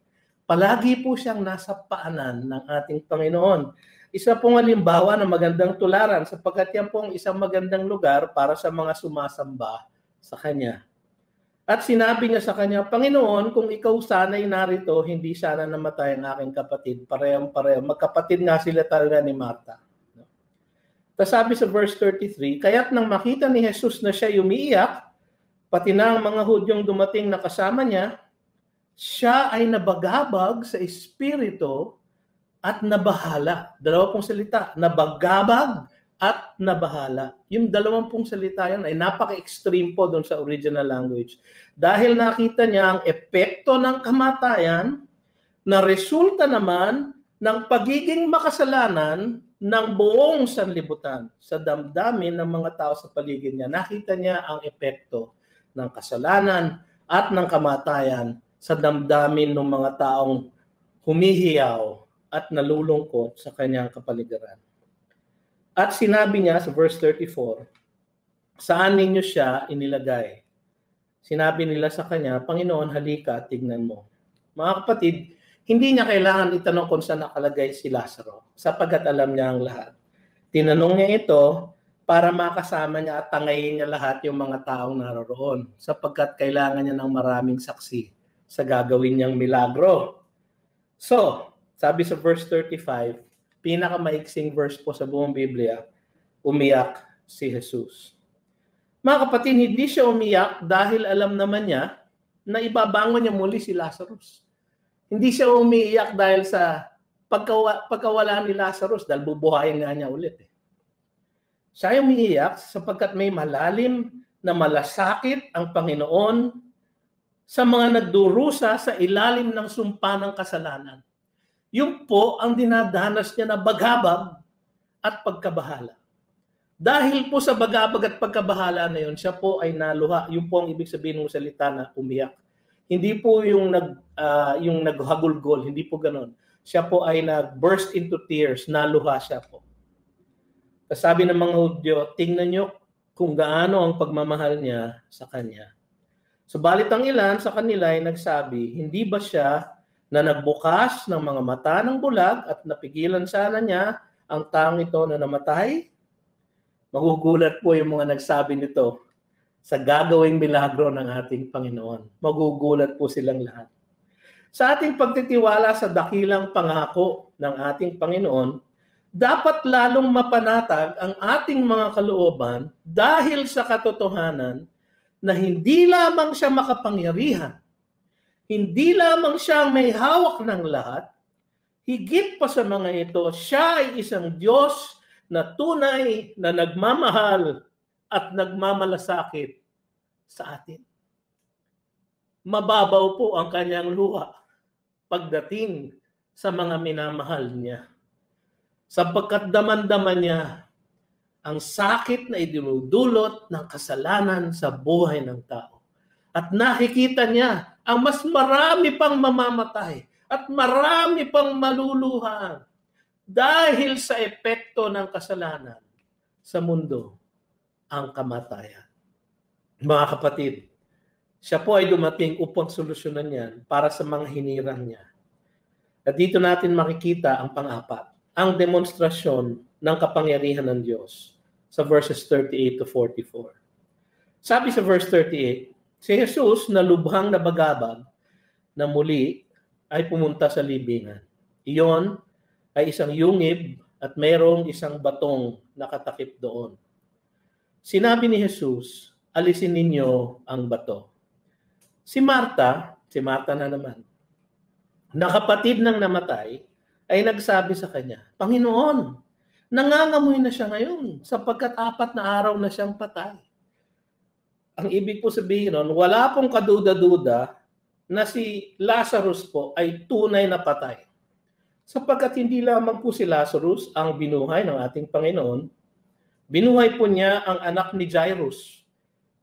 Palagi po siyang nasa paanan ng ating Panginoon. Isa pong halimbawa na magandang tularan sapagkat yan pong isang magandang lugar para sa mga sumasamba sa Kanya. At sinabi niya sa Kanya, Panginoon, kung ikaw sana'y narito, hindi sana namatay ang aking kapatid. Parehong-pareho. Magkapatid nga sila talaga ni Martha. Tapos sabi sa verse 33, kaya't nang makita ni Jesus na siya umiiyak, pati na ang mga Hudyong dumating na kasama niya, siya ay nabagabag sa espiritu at nabahala. Dalawa pong salita, nabagabag at nabahala. Yung dalawang pong salita yan ay napaka-extreme po doon sa original language. Dahil nakita niya ang epekto ng kamatayan na resulta naman ng pagiging makasalanan ng buong sanlibutan sa damdamin ng mga tao sa paligid niya. Nakita niya ang epekto ng kasalanan at ng kamatayan sa damdamin ng mga taong humihiyaw at nalulungkot sa kanyang kapaligiran. At sinabi niya sa verse 34, saan ninyo siya inilagay? Sinabi nila sa kanya, Panginoon, halika, tignan mo. Mga kapatid, hindi niya kailangan itanong kung saan nakalagay si Lazaro, sapagkat alam niya ang lahat. Tinanong niya ito para makasama niya at tangayin niya lahat yung mga taong naroroon, sapagkat kailangan niya ng maraming saksi sa gagawin niyang milagro. So, sabi sa verse 35, pinakamaiksing verse po sa buong Biblia, umiyak si Jesus. Mga kapatid, hindi siya umiyak dahil alam naman niya na ibabangon niya muli si Lazarus. Hindi siya umiiyak dahil sa pagkawala ni Lazarus dahil bubuhayin nga niya ulit. Siya ay umiiyak sapagkat may malalim na malasakit ang Panginoon sa mga nagdurusa sa ilalim ng sumpa ng kasalanan. Yun po ang dinadanas niya na bagabag at pagkabahala. Dahil po sa bagabag at pagkabahala na yun, siya po ay naluha. Yun po ang ibig sabihin ng salita na umiyak. Hindi po yung naghagulgol, hindi po ganoon. Siya po ay nag-burst into tears, naluha siya po. Sabi ng mga Hudyo, tingnan nyo kung gaano ang pagmamahal niya sa kanya. Subalit ang ilan sa kanila ay nagsabi, hindi ba siya na nagbukas ng mga mata ng bulag at napigilan sana niya ang taong ito na namatay? Magugulat po yung mga nagsabi nito sa gagawing milagro ng ating Panginoon. Magugulat po silang lahat. Sa ating pagtitiwala sa dakilang pangako ng ating Panginoon, dapat lalong mapanatag ang ating mga kalooban dahil sa katotohanan na hindi lamang siya makapangyarihan, hindi lamang siya may hawak ng lahat, higit pa sa mga ito, siya ay isang Diyos na tunay na nagmamahal at nagmamalasakit sa atin. Mababaw po ang kanyang luha pagdating sa mga minamahal niya. Sapagkat daman-daman niya ang sakit na idinudulot ng kasalanan sa buhay ng tao. At nakikita niya ang mas marami pang mamamatay at marami pang maluluhan dahil sa epekto ng kasalanan sa mundo, ang kamatayan. Mga kapatid, siya po ay dumating upang solusyonan yan para sa mga hinirang niya. At dito natin makikita ang pang-apat, ang demonstrasyon ng kapangyarihan ng Diyos sa verses 38 to 44. Sabi sa verse 38, si Jesus na lubhang nabagabag na muli ay pumunta sa libingan. Iyon ay isang yungib at mayroong isang batong nakatakip doon. Sinabi ni Jesus, alisin ninyo ang bato. Si Martha na naman, na kapatid ng namatay, ay nagsabi sa kanya, Panginoon, nangangamoy na siya ngayon sapagkat 4 na araw na siyang patay. Ang ibig po sabihin nun, wala pong kaduda-duda na si Lazarus po ay tunay na patay. Sapagkat hindi lamang po si Lazarus ang binuhay ng ating Panginoon, binuhay po niya ang anak ni Jairus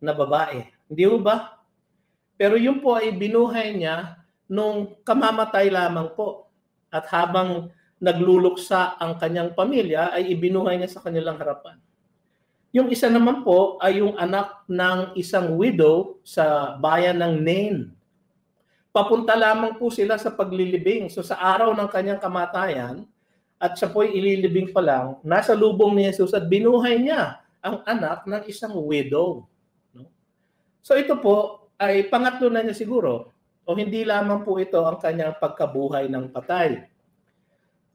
na babae. Hindi po ba? Pero yun po ay binuhay niya nung kamamatay lamang po. At habang nagluluksa ang kanyang pamilya, ay ibinuhay niya sa kanilang harapan. Yung isa naman po ay yung anak ng isang widow sa bayan ng Nain. papunta lamang po sila sa paglilibing. So sa araw ng kanyang kamatayan, at siya po'y ililibing pa lang, nasa lubong ni Jesus at binuhay niya ang anak ng isang widow. No? So ito po ay pangatlo na niya siguro, o hindi lamang po ito ang kanyang pagkabuhay ng patay.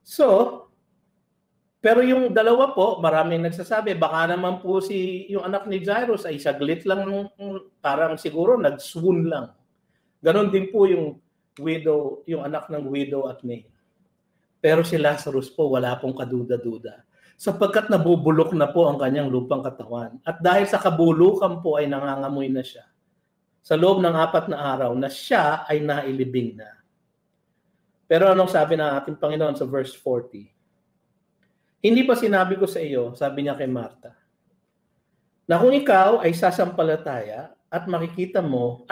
So, pero yung dalawa po, maraming nagsasabi, baka naman po yung anak ni Jairus ay saglit lang, parang siguro nag-swoon lang. Ganon din po yung widow, yung anak ng widow at Nain. Pero si Lazarus po, wala pong kaduda-duda. Sapagkat nabubulok na po ang kanyang lupang katawan. At dahil sa kabulukan po ay nangangamoy na siya. Sa loob ng 4 na araw na siya ay nailibing na. Pero anong sabi ng ating Panginoon sa verse 40? Hindi pa sinabi ko sa iyo, sabi niya kay Marta, na kung ikaw ay sasampalataya at makikita mo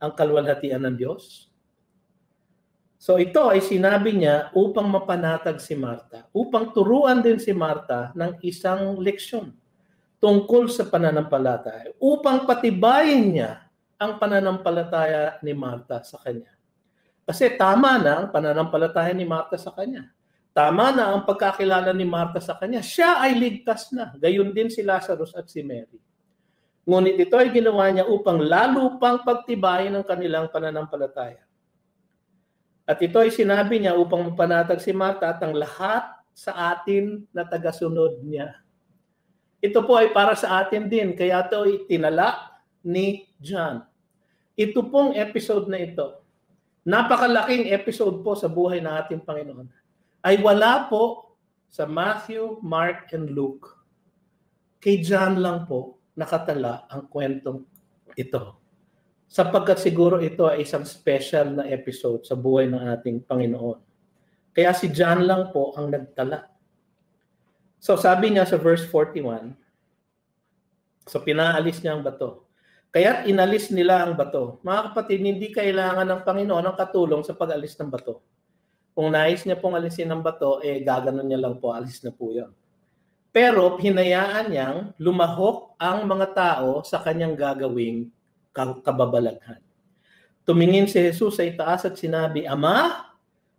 ang kaluwalhatian ng Diyos. So ito ay sinabi niya upang mapanatag si Marta, upang turuan din si Marta ng isang leksyon tungkol sa pananampalataya, upang patibayin niya ang pananampalataya ni Marta sa kanya. Kasi tama na ang pananampalataya ni Marta sa kanya. Tama na ang pagkakilala ni Marta sa kanya. Siya ay ligtas na. Gayon din si Lazarus at si Mary. Ngunit ito ay ginawa niya upang lalo pang pagtibayin ang kanilang pananampalataya. At ito ay sinabi niya upang mapanatag si Marta at ang lahat sa atin na tagasunod niya. Ito po ay para sa atin din. Kaya ito ay tinala ni John. Ito pong episode na ito, napakalaking episode po sa buhay ng ating Panginoon, ay wala po sa Matthew, Mark, and Luke. Kay John lang po nakatala ang kwentong ito. Sapagkat siguro ito ay isang special na episode sa buhay ng ating Panginoon. Kaya si John lang po ang nagtala. So sabi niya sa verse 41, so pinaalis niya ang bato. Kaya't inalis nila ang bato. Mga kapatid, hindi kailangan ng Panginoon ng katulong sa pag-alis ng bato. Kung nais niya pong alisin ng bato, gaganon niya lang po, alis na po yun. Pero hinayaan niyang lumahok ang mga tao sa kanyang gagawing kababalaghan. Tumingin si Jesus sa itaas at sinabi, Ama,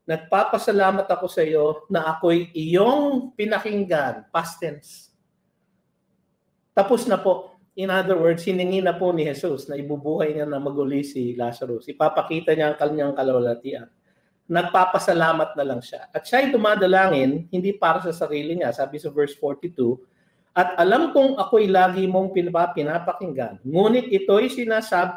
nagpapasalamat ako sa iyo na ako'y iyong pinakinggan. Past tense. Tapos na po. In other words, hiningi na po ni Jesus na ibubuhay niya na maguli si Lazarus. Ipapakita niya ang kanyang kaluwalhatian. Nagpapasalamat na lang siya. At siya ay dumadalangin, hindi para sa sarili niya. Sabi sa verse 42, at alam kong ako'y lagi mong pinapakinggan. Ngunit ito'y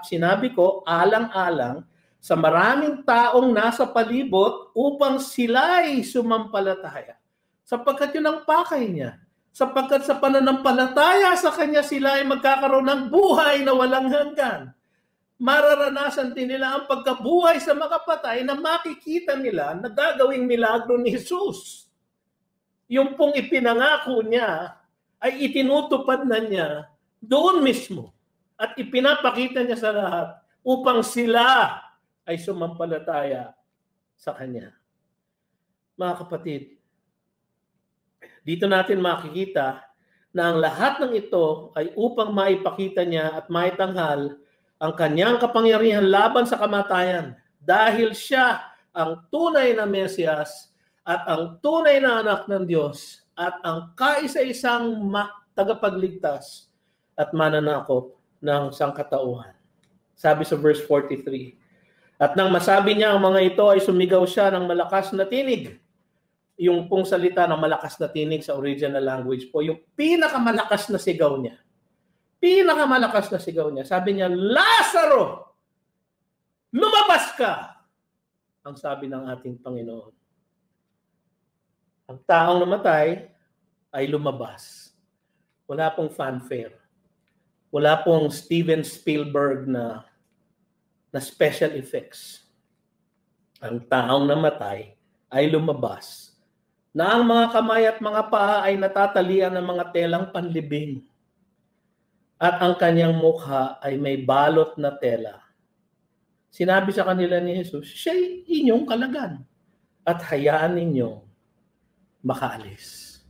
sinabi ko alang-alang sa maraming taong nasa palibot upang sila'y sumampalataya. Sapagkat yun ang pakay niya. Sapagkat sa pananampalataya sa kanya sila ay magkakaroon ng buhay na walang hanggan. Mararanasan din nila ang pagkabuhay sa makapatay na makikita nila na gagawing milagro ni Jesus. Yung pong ipinangako niya ay itinutupad na niya doon mismo at ipinapakita niya sa lahat upang sila ay sumampalataya sa kanya. Mga kapatid, dito natin makikita na ang lahat ng ito ay upang maipakita niya at maitanghal ang kanyang kapangyarihan laban sa kamatayan dahil siya ang tunay na Mesiyas at ang tunay na anak ng Diyos at ang kaisa-isang tagapagligtas at mananakop ng sangkatauhan. Sabi sa verse 43, at nang masabi niya ang mga ito ay sumigaw siya ng malakas na tinig. Yung pong salita ng malakas na tinig sa original language po, yung pinakamalakas na sigaw niya. Pinakamalakas na sigaw niya. Sabi niya, Lazaro, lumabas ka! Ang sabi ng ating Panginoon. Ang taong namatay ay lumabas. Wala pong fanfare. Wala pong Steven Spielberg na special effects. Ang taong namatay ay lumabas. Na ang mga kamay at mga paa ay natatalian ng mga telang panlibing. At ang kanyang mukha ay may balot na tela. Sinabi sa kanila ni Jesus, siya'y inyong kalagan at hayaan ninyong makaalis.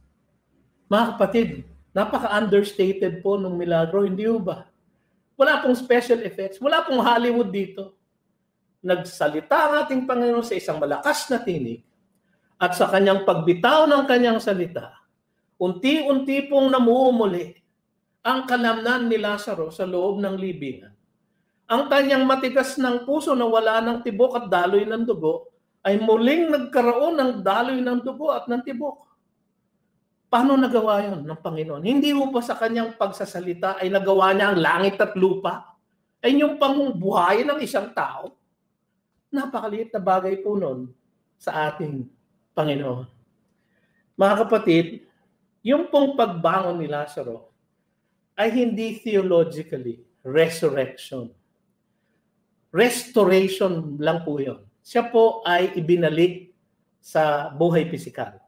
Mga kapatid, napaka-understated po ng milagro, hindi ba? Wala pong special effects, wala pong Hollywood dito. nagsalita ang ating Panginoon sa isang malakas na tinig at sa kanyang pagbitaw ng kanyang salita, unti-unti pong namumuli ang kalamnan ni Lazaro sa loob ng libingan. Ang kanyang matigas ng puso na wala ng tibok at daloy ng dugo ay muling nagkaroon ng daloy ng dugo at ng tibok. Paano nagawa yun ng Panginoon? Hindi mo ba sa kanyang pagsasalita ay nagawa niya ang langit at lupa? Ay yung pangbuhayin ng isang tao? Napakaliit na bagay po nun sa ating Panginoon. Mga kapatid, yung pong pagbangon ni Lazaro ay hindi theologically resurrection. Restoration lang po yun. Siya po ay ibinalik sa buhay pisikal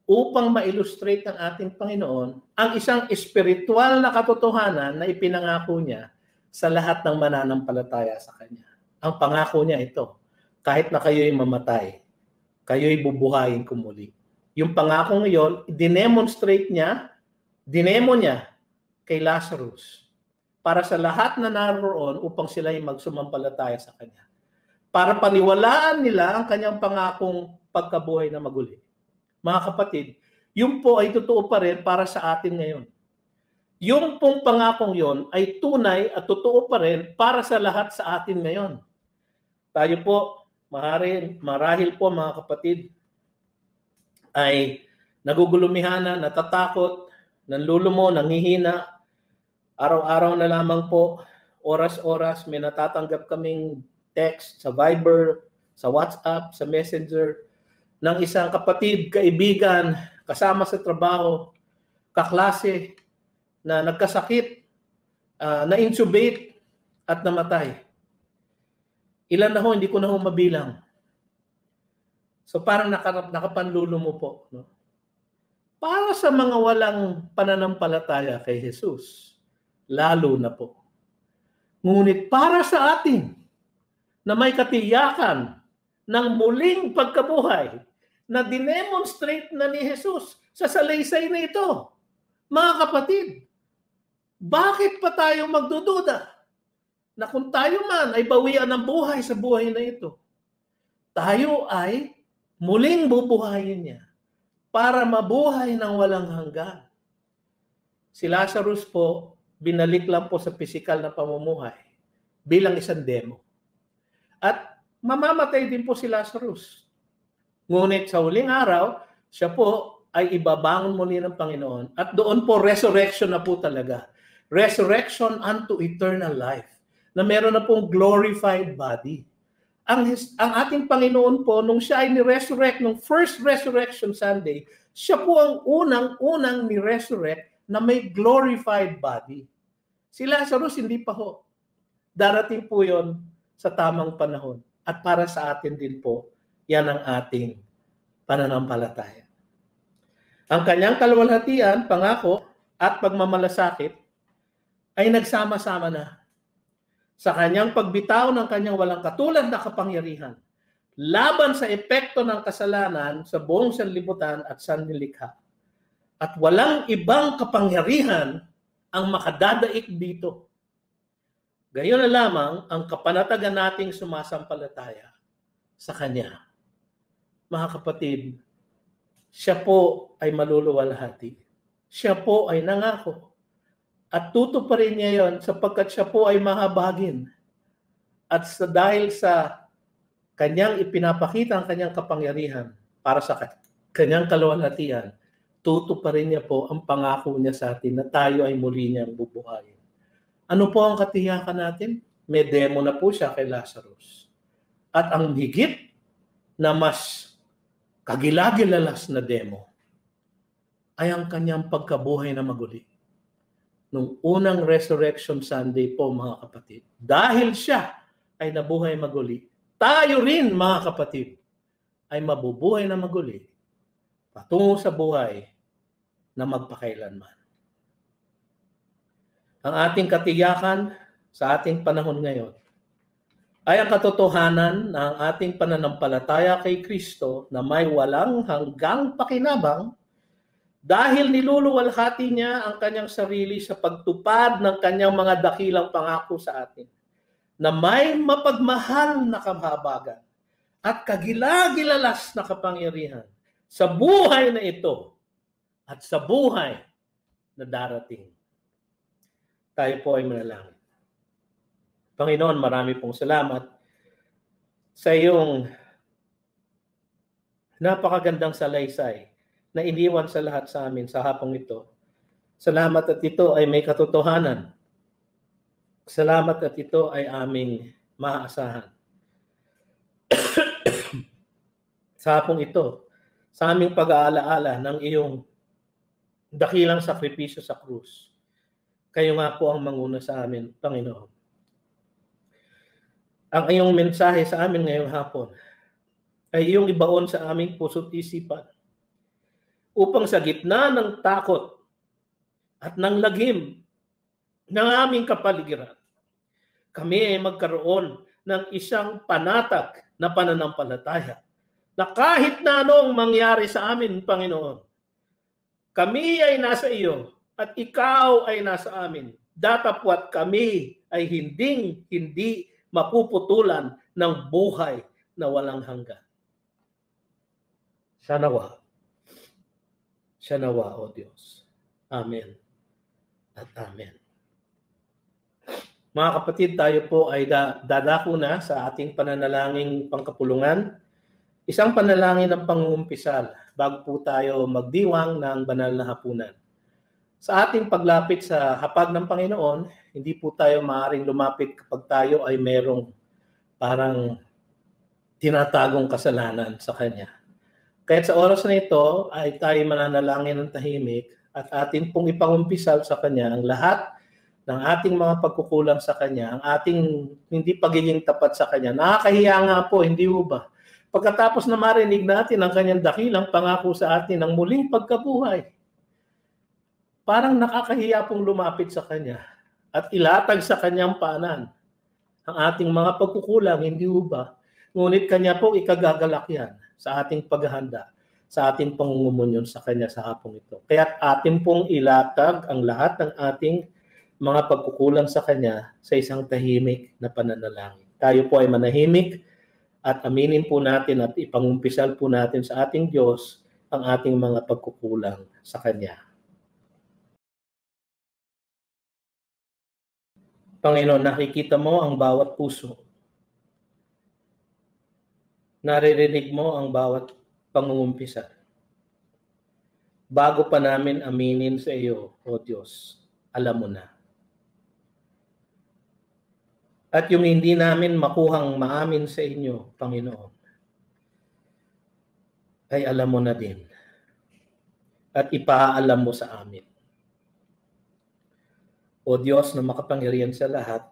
upang ma-illustrate ng ating Panginoon ang isang espiritual na katotohanan na ipinangako niya sa lahat ng mananampalataya sa Kanya. Ang pangako niya ito, kahit na kayo'y mamatay, kayo'y bubuhayin ko muli. Yung pangako ngayon, dinemonstrate niya, dinemo niya kay Lazarus para sa lahat na naroon upang sila'y magsumampalataya sa Kanya. Para paniwalaan nila ang Kanyang pangakong pagkabuhay na maguli. Mga kapatid, yun po ay totoo pa rin para sa atin ngayon. Yung pong pangakong yon ay tunay at totoo pa rin para sa lahat sa atin ngayon. Tayo po, marahil po mga kapatid, ay nagugulumihana, natatakot, nanlulumo, nanghihina. Araw-araw na lamang po, oras-oras, may natatanggap kaming text sa Viber, sa WhatsApp, sa Messenger, ng isang kapatid, kaibigan, kasama sa trabaho, kaklase, na nagkasakit, na-intubate, at namatay. Ilan na ho, hindi ko na ho mabilang. So parang nakapanlulo mo po. No? Para sa mga walang pananampalataya kay Jesus, lalo na po. Ngunit para sa atin, na may katiyakan ng muling pagkabuhay na dinemonstrate na ni Jesus sa salaysay na ito. Mga kapatid, bakit pa tayo magdududa na kung tayo man ay bawian ng buhay sa buhay na ito, tayo ay muling bubuhayin niya para mabuhay ng walang hanggan. Si Lazarus po, binalik lang po sa pisikal na pamumuhay bilang isang demo. At mamamatay din po si Lazarus. Ngunit sa huling araw, siya po ay ibabangon muli ng Panginoon. At doon po, resurrection na po talaga. Resurrection unto eternal life. Na meron na pong glorified body. Ang ating Panginoon po, nung siya ay ni-resurrect, nung first Resurrection Sunday, siya po ang unang ni-resurrect na may glorified body. Si Lazarus, hindi pa ho. Darating po yon sa tamang panahon. At para sa atin din po, yan ang ating pananampalataya. Ang kanyang kaluwalhatian, pangako, at pagmamalasakit ay nagsama-sama na sa kanyang pagbitaw ng kanyang walang katulad na kapangyarihan laban sa epekto ng kasalanan sa buong sanlibutan at sanlilikha. At walang ibang kapangyarihan ang makadadaig dito. Gayon na lamang ang kapanatagan nating sumasampalataya sa Kanya. Mga kapatid, siya po ay maluluwalhati. Siya po ay nangako. At tutuparin niya yon sapagkat siya po ay mahabagin. At dahil sa Kanyang ipinapakita ang Kanyang kapangyarihan para sa Kanyang kaluwalhatian, tutuparin niya po ang pangako niya sa atin na tayo ay muli niyang bubuhayin. Ano po ang katiyakan natin? May demo na po siya kay Lazarus. At ang higit na mas kagilagilalas na demo ay ang kanyang pagkabuhay na maguli. Nung unang Resurrection Sunday po, mga kapatid, dahil siya ay nabuhay maguli, tayo rin, mga kapatid, ay mabubuhay na maguli patungo sa buhay na magpakailanman. Ang ating katiyakan sa ating panahon ngayon ay ang katotohanan na ang ating pananampalataya kay Kristo na may walang hanggang pakinabang dahil niluluwalhati niya ang kanyang sarili sa pagtupad ng kanyang mga dakilang pangako sa atin. na may mapagmahal na kahabagan at kagilagilalas na kapangyarihan sa buhay na ito at sa buhay na darating. Tayo po ay manalangin. Panginoon, marami pong salamat sa iyong napakagandang salaysay na iniwan sa lahat sa amin sa hapong ito. Salamat at ito ay may katotohanan. Salamat at ito ay aming maaasahan. Sa hapong ito, sa aming pag-aalaala ng iyong dakilang sakripisyo sa krus, kayo nga po ang manguna sa amin, Panginoon. Ang iyong mensahe sa amin ngayong hapon ay iyong ibaon sa aming puso't isipan upang sa gitna ng takot at ng lagim ng aming kapaligiran, kami ay magkaroon ng isang panatag na pananampalataya na kahit na anong mangyari sa amin, Panginoon, kami ay nasa iyo at ikaw ay nasa amin. Datapwat kami ay hindi mapuputulan ng buhay na walang hanggan. Siya nawa, O Diyos. Amen at amen. Mga kapatid, tayo po ay dadako na sa ating pananalangin pangkapulungan. Isang panalangin ng pangungumpisal bago po tayo magdiwang ng banal na hapunan. Sa ating paglapit sa hapag ng Panginoon, hindi po tayo maaaring lumapit kapag tayo ay merong parang tinatagong kasalanan sa Kanya. Kaya sa oras na ito ay tayo mananalangin ng tahimik at atin pong ipangumpisal sa Kanya ang lahat ng ating mga pagkukulang sa Kanya, ang ating hindi pagiging tapat sa Kanya. Nakakahiya nga po, hindi mo ba? Pagkatapos na marinig natin ang Kanyang dakilang pangako sa atin ng muling pagkabuhay, parang nakakahiya pong lumapit sa Kanya at ilatag sa Kanyang paanan ang ating mga pagkukulang, hindi mo ba? Ngunit Kanya pong ikagagalak yan sa ating paghahanda, sa ating pangungumunyon sa Kanya sa hapong ito. Kaya atin pong ilatag ang lahat ng ating mga pagkukulang sa Kanya sa isang tahimik na pananalangin. Tayo po ay manahimik at aminin po natin at ipangumpisal po natin sa ating Diyos ang ating mga pagkukulang sa Kanya. Panginoon, nakikita mo ang bawat puso. Naririnig mo ang bawat pangungumpisal. Bago pa namin aminin sa iyo, O Diyos, alam mo na. At yung hindi namin makuhang maamin sa inyo, Panginoon, ay alam mo na din. At ipaalam mo sa amin. O Diyos na makapangyarihan sa lahat,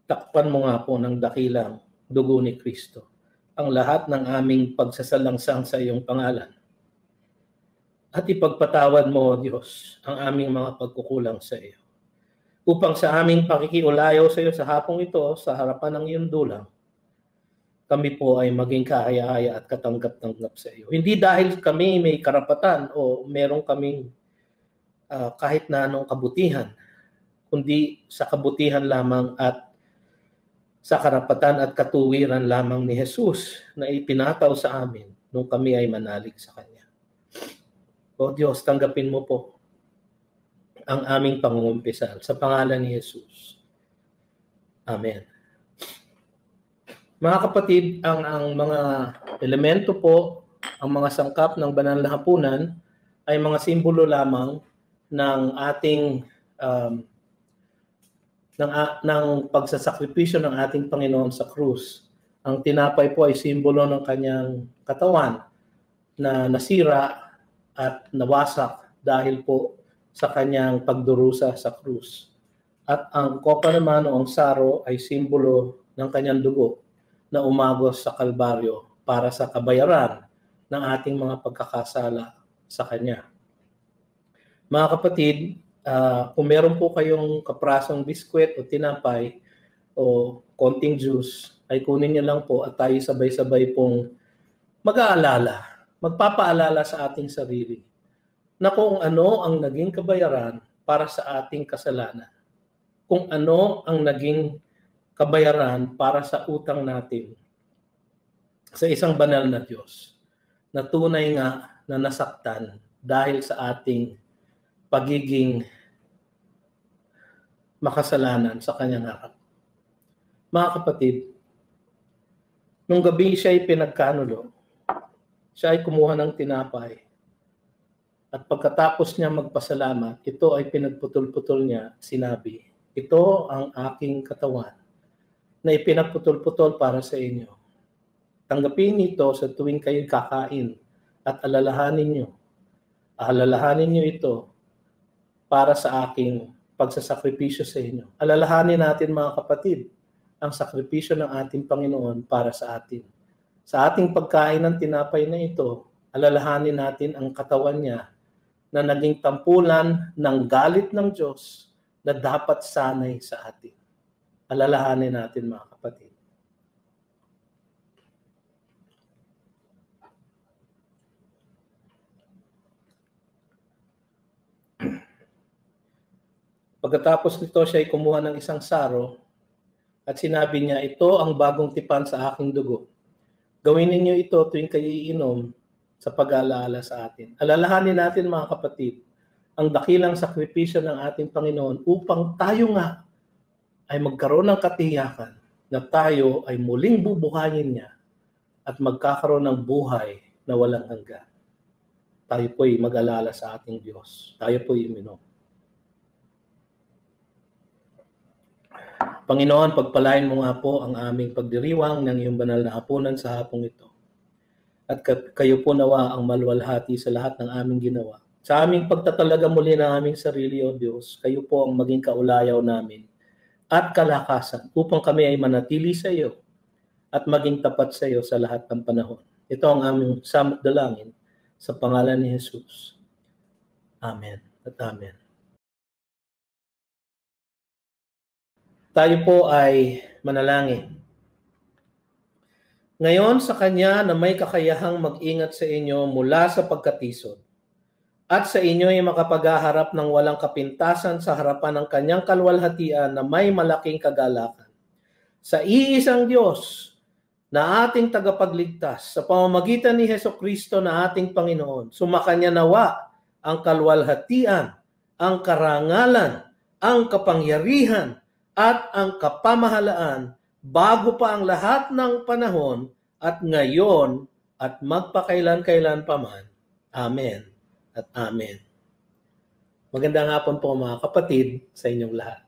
takpan mo nga po ng dakilang dugo ni Kristo ang lahat ng aming pagsasalangsang sa iyong pangalan. At ipagpatawad mo, O Diyos, ang aming mga pagkukulang sa iyo. Upang sa aming pakikiulayaw sa iyo sa hapong ito, sa harapan ng iyong dulang, kami po ay maging kahaya-haya at katanggap-tanggap sa iyo. Hindi dahil kami may karapatan o meron kaming kahit na anong kabutihan, kundi sa kabutihan lamang at sa karapatan at katuwiran lamang ni Jesus na ipinataw sa amin nung kami ay manalig sa Kanya. O Diyos, tanggapin mo po ang aming pangungumpisal sa pangalan ni Jesus. Amen. Mga kapatid, ang mga elemento po, ang mga sangkap ng banal na hapunan ay mga simbolo lamang ng ating ng pagsasakripisyo ng ating Panginoon sa krus. Ang tinapay po ay simbolo ng Kanyang katawan na nasira at nawasak dahil po sa Kanyang pagdurusa sa krus. At ang kopa naman o ang saro ay simbolo ng Kanyang dugo na umagos sa Kalbaryo para sa kabayaran ng ating mga pagkakasala sa Kanya. Mga kapatid, kung meron po kayong kaprasong biskwit o tinapay o konting juice, ay kunin niyo lang po at tayo sabay-sabay pong mag-aalala, magpapaalala sa ating sarili na kung ano ang naging kabayaran para sa ating kasalanan. Kung ano ang naging kabayaran para sa utang natin sa isang banal na Diyos na tunay nga na nasaktan dahil sa ating pagiging makasalanan sa kanyang harap. Mga kapatid, nung gabi siya ay pinagkanulo, siya ay kumuha ng tinapay. At pagkatapos niya magpasalamat, ito ay pinagputol-putol niya, sinabi, ito ang aking katawan na ipinagputol-putol para sa inyo. Tanggapin ito sa tuwing kayo kakain at alalahanin niyo. Alalahanin niyo ito para sa aking pagsasakripisyo sa inyo. Alalahanin natin mga kapatid, ang sakripisyo ng ating Panginoon para sa atin. Sa ating pagkain ng tinapay na ito, alalahanin natin ang katawan niya na naging tampulan ng galit ng Diyos na dapat sanay sa atin. Alalahanin natin mga kapatid. Pagkatapos nito, siya ay kumuha ng isang saro at sinabi niya, ito ang bagong tipan sa aking dugo. Gawin ninyo ito tuwing kayo iinom sa pag-aalaala sa atin. Alalahanin natin mga kapatid, ang dakilang sakripisyo ng ating Panginoon upang tayo nga ay magkaroon ng katiyakan na tayo ay muling bubuhayin niya at magkakaroon ng buhay na walang hanggan. Tayo po'y mag-alala sa ating Diyos. Tayo po'y iminom. Panginoon, pagpalain mo nga po ang aming pagdiriwang ng iyong banal na hapunan sa hapong ito. At kayo po nawa ang maluwalhati sa lahat ng aming ginawa. Sa aming pagtatalaga muli ng aming sarili, O Diyos, kayo po ang maging kaulayaw namin at kalakasan upang kami ay manatili sa iyo at maging tapat sa iyo sa lahat ng panahon. Ito ang aming samot dalangin sa pangalan ni Jesus. Amen at amen. Tayo po ay manalangin. Ngayon sa Kanya na may kakayahang mag-ingat sa inyo mula sa pagkatisod at sa inyo ay makapaghaharap ng walang kapintasan sa harapan ng Kanyang kaluwalhatian na may malaking kagalakan. Sa iisang Diyos na ating tagapagligtas sa pamamagitan ni Hesukristo na ating Panginoon, sumakanya nawa ang kaluwalhatian, ang karangalan, ang kapangyarihan, at ang kapamahalaan bago pa ang lahat ng panahon at ngayon at magpakailan-kailan pa man. Amen at amen. Magandang hapon po mga kapatid sa inyong lahat.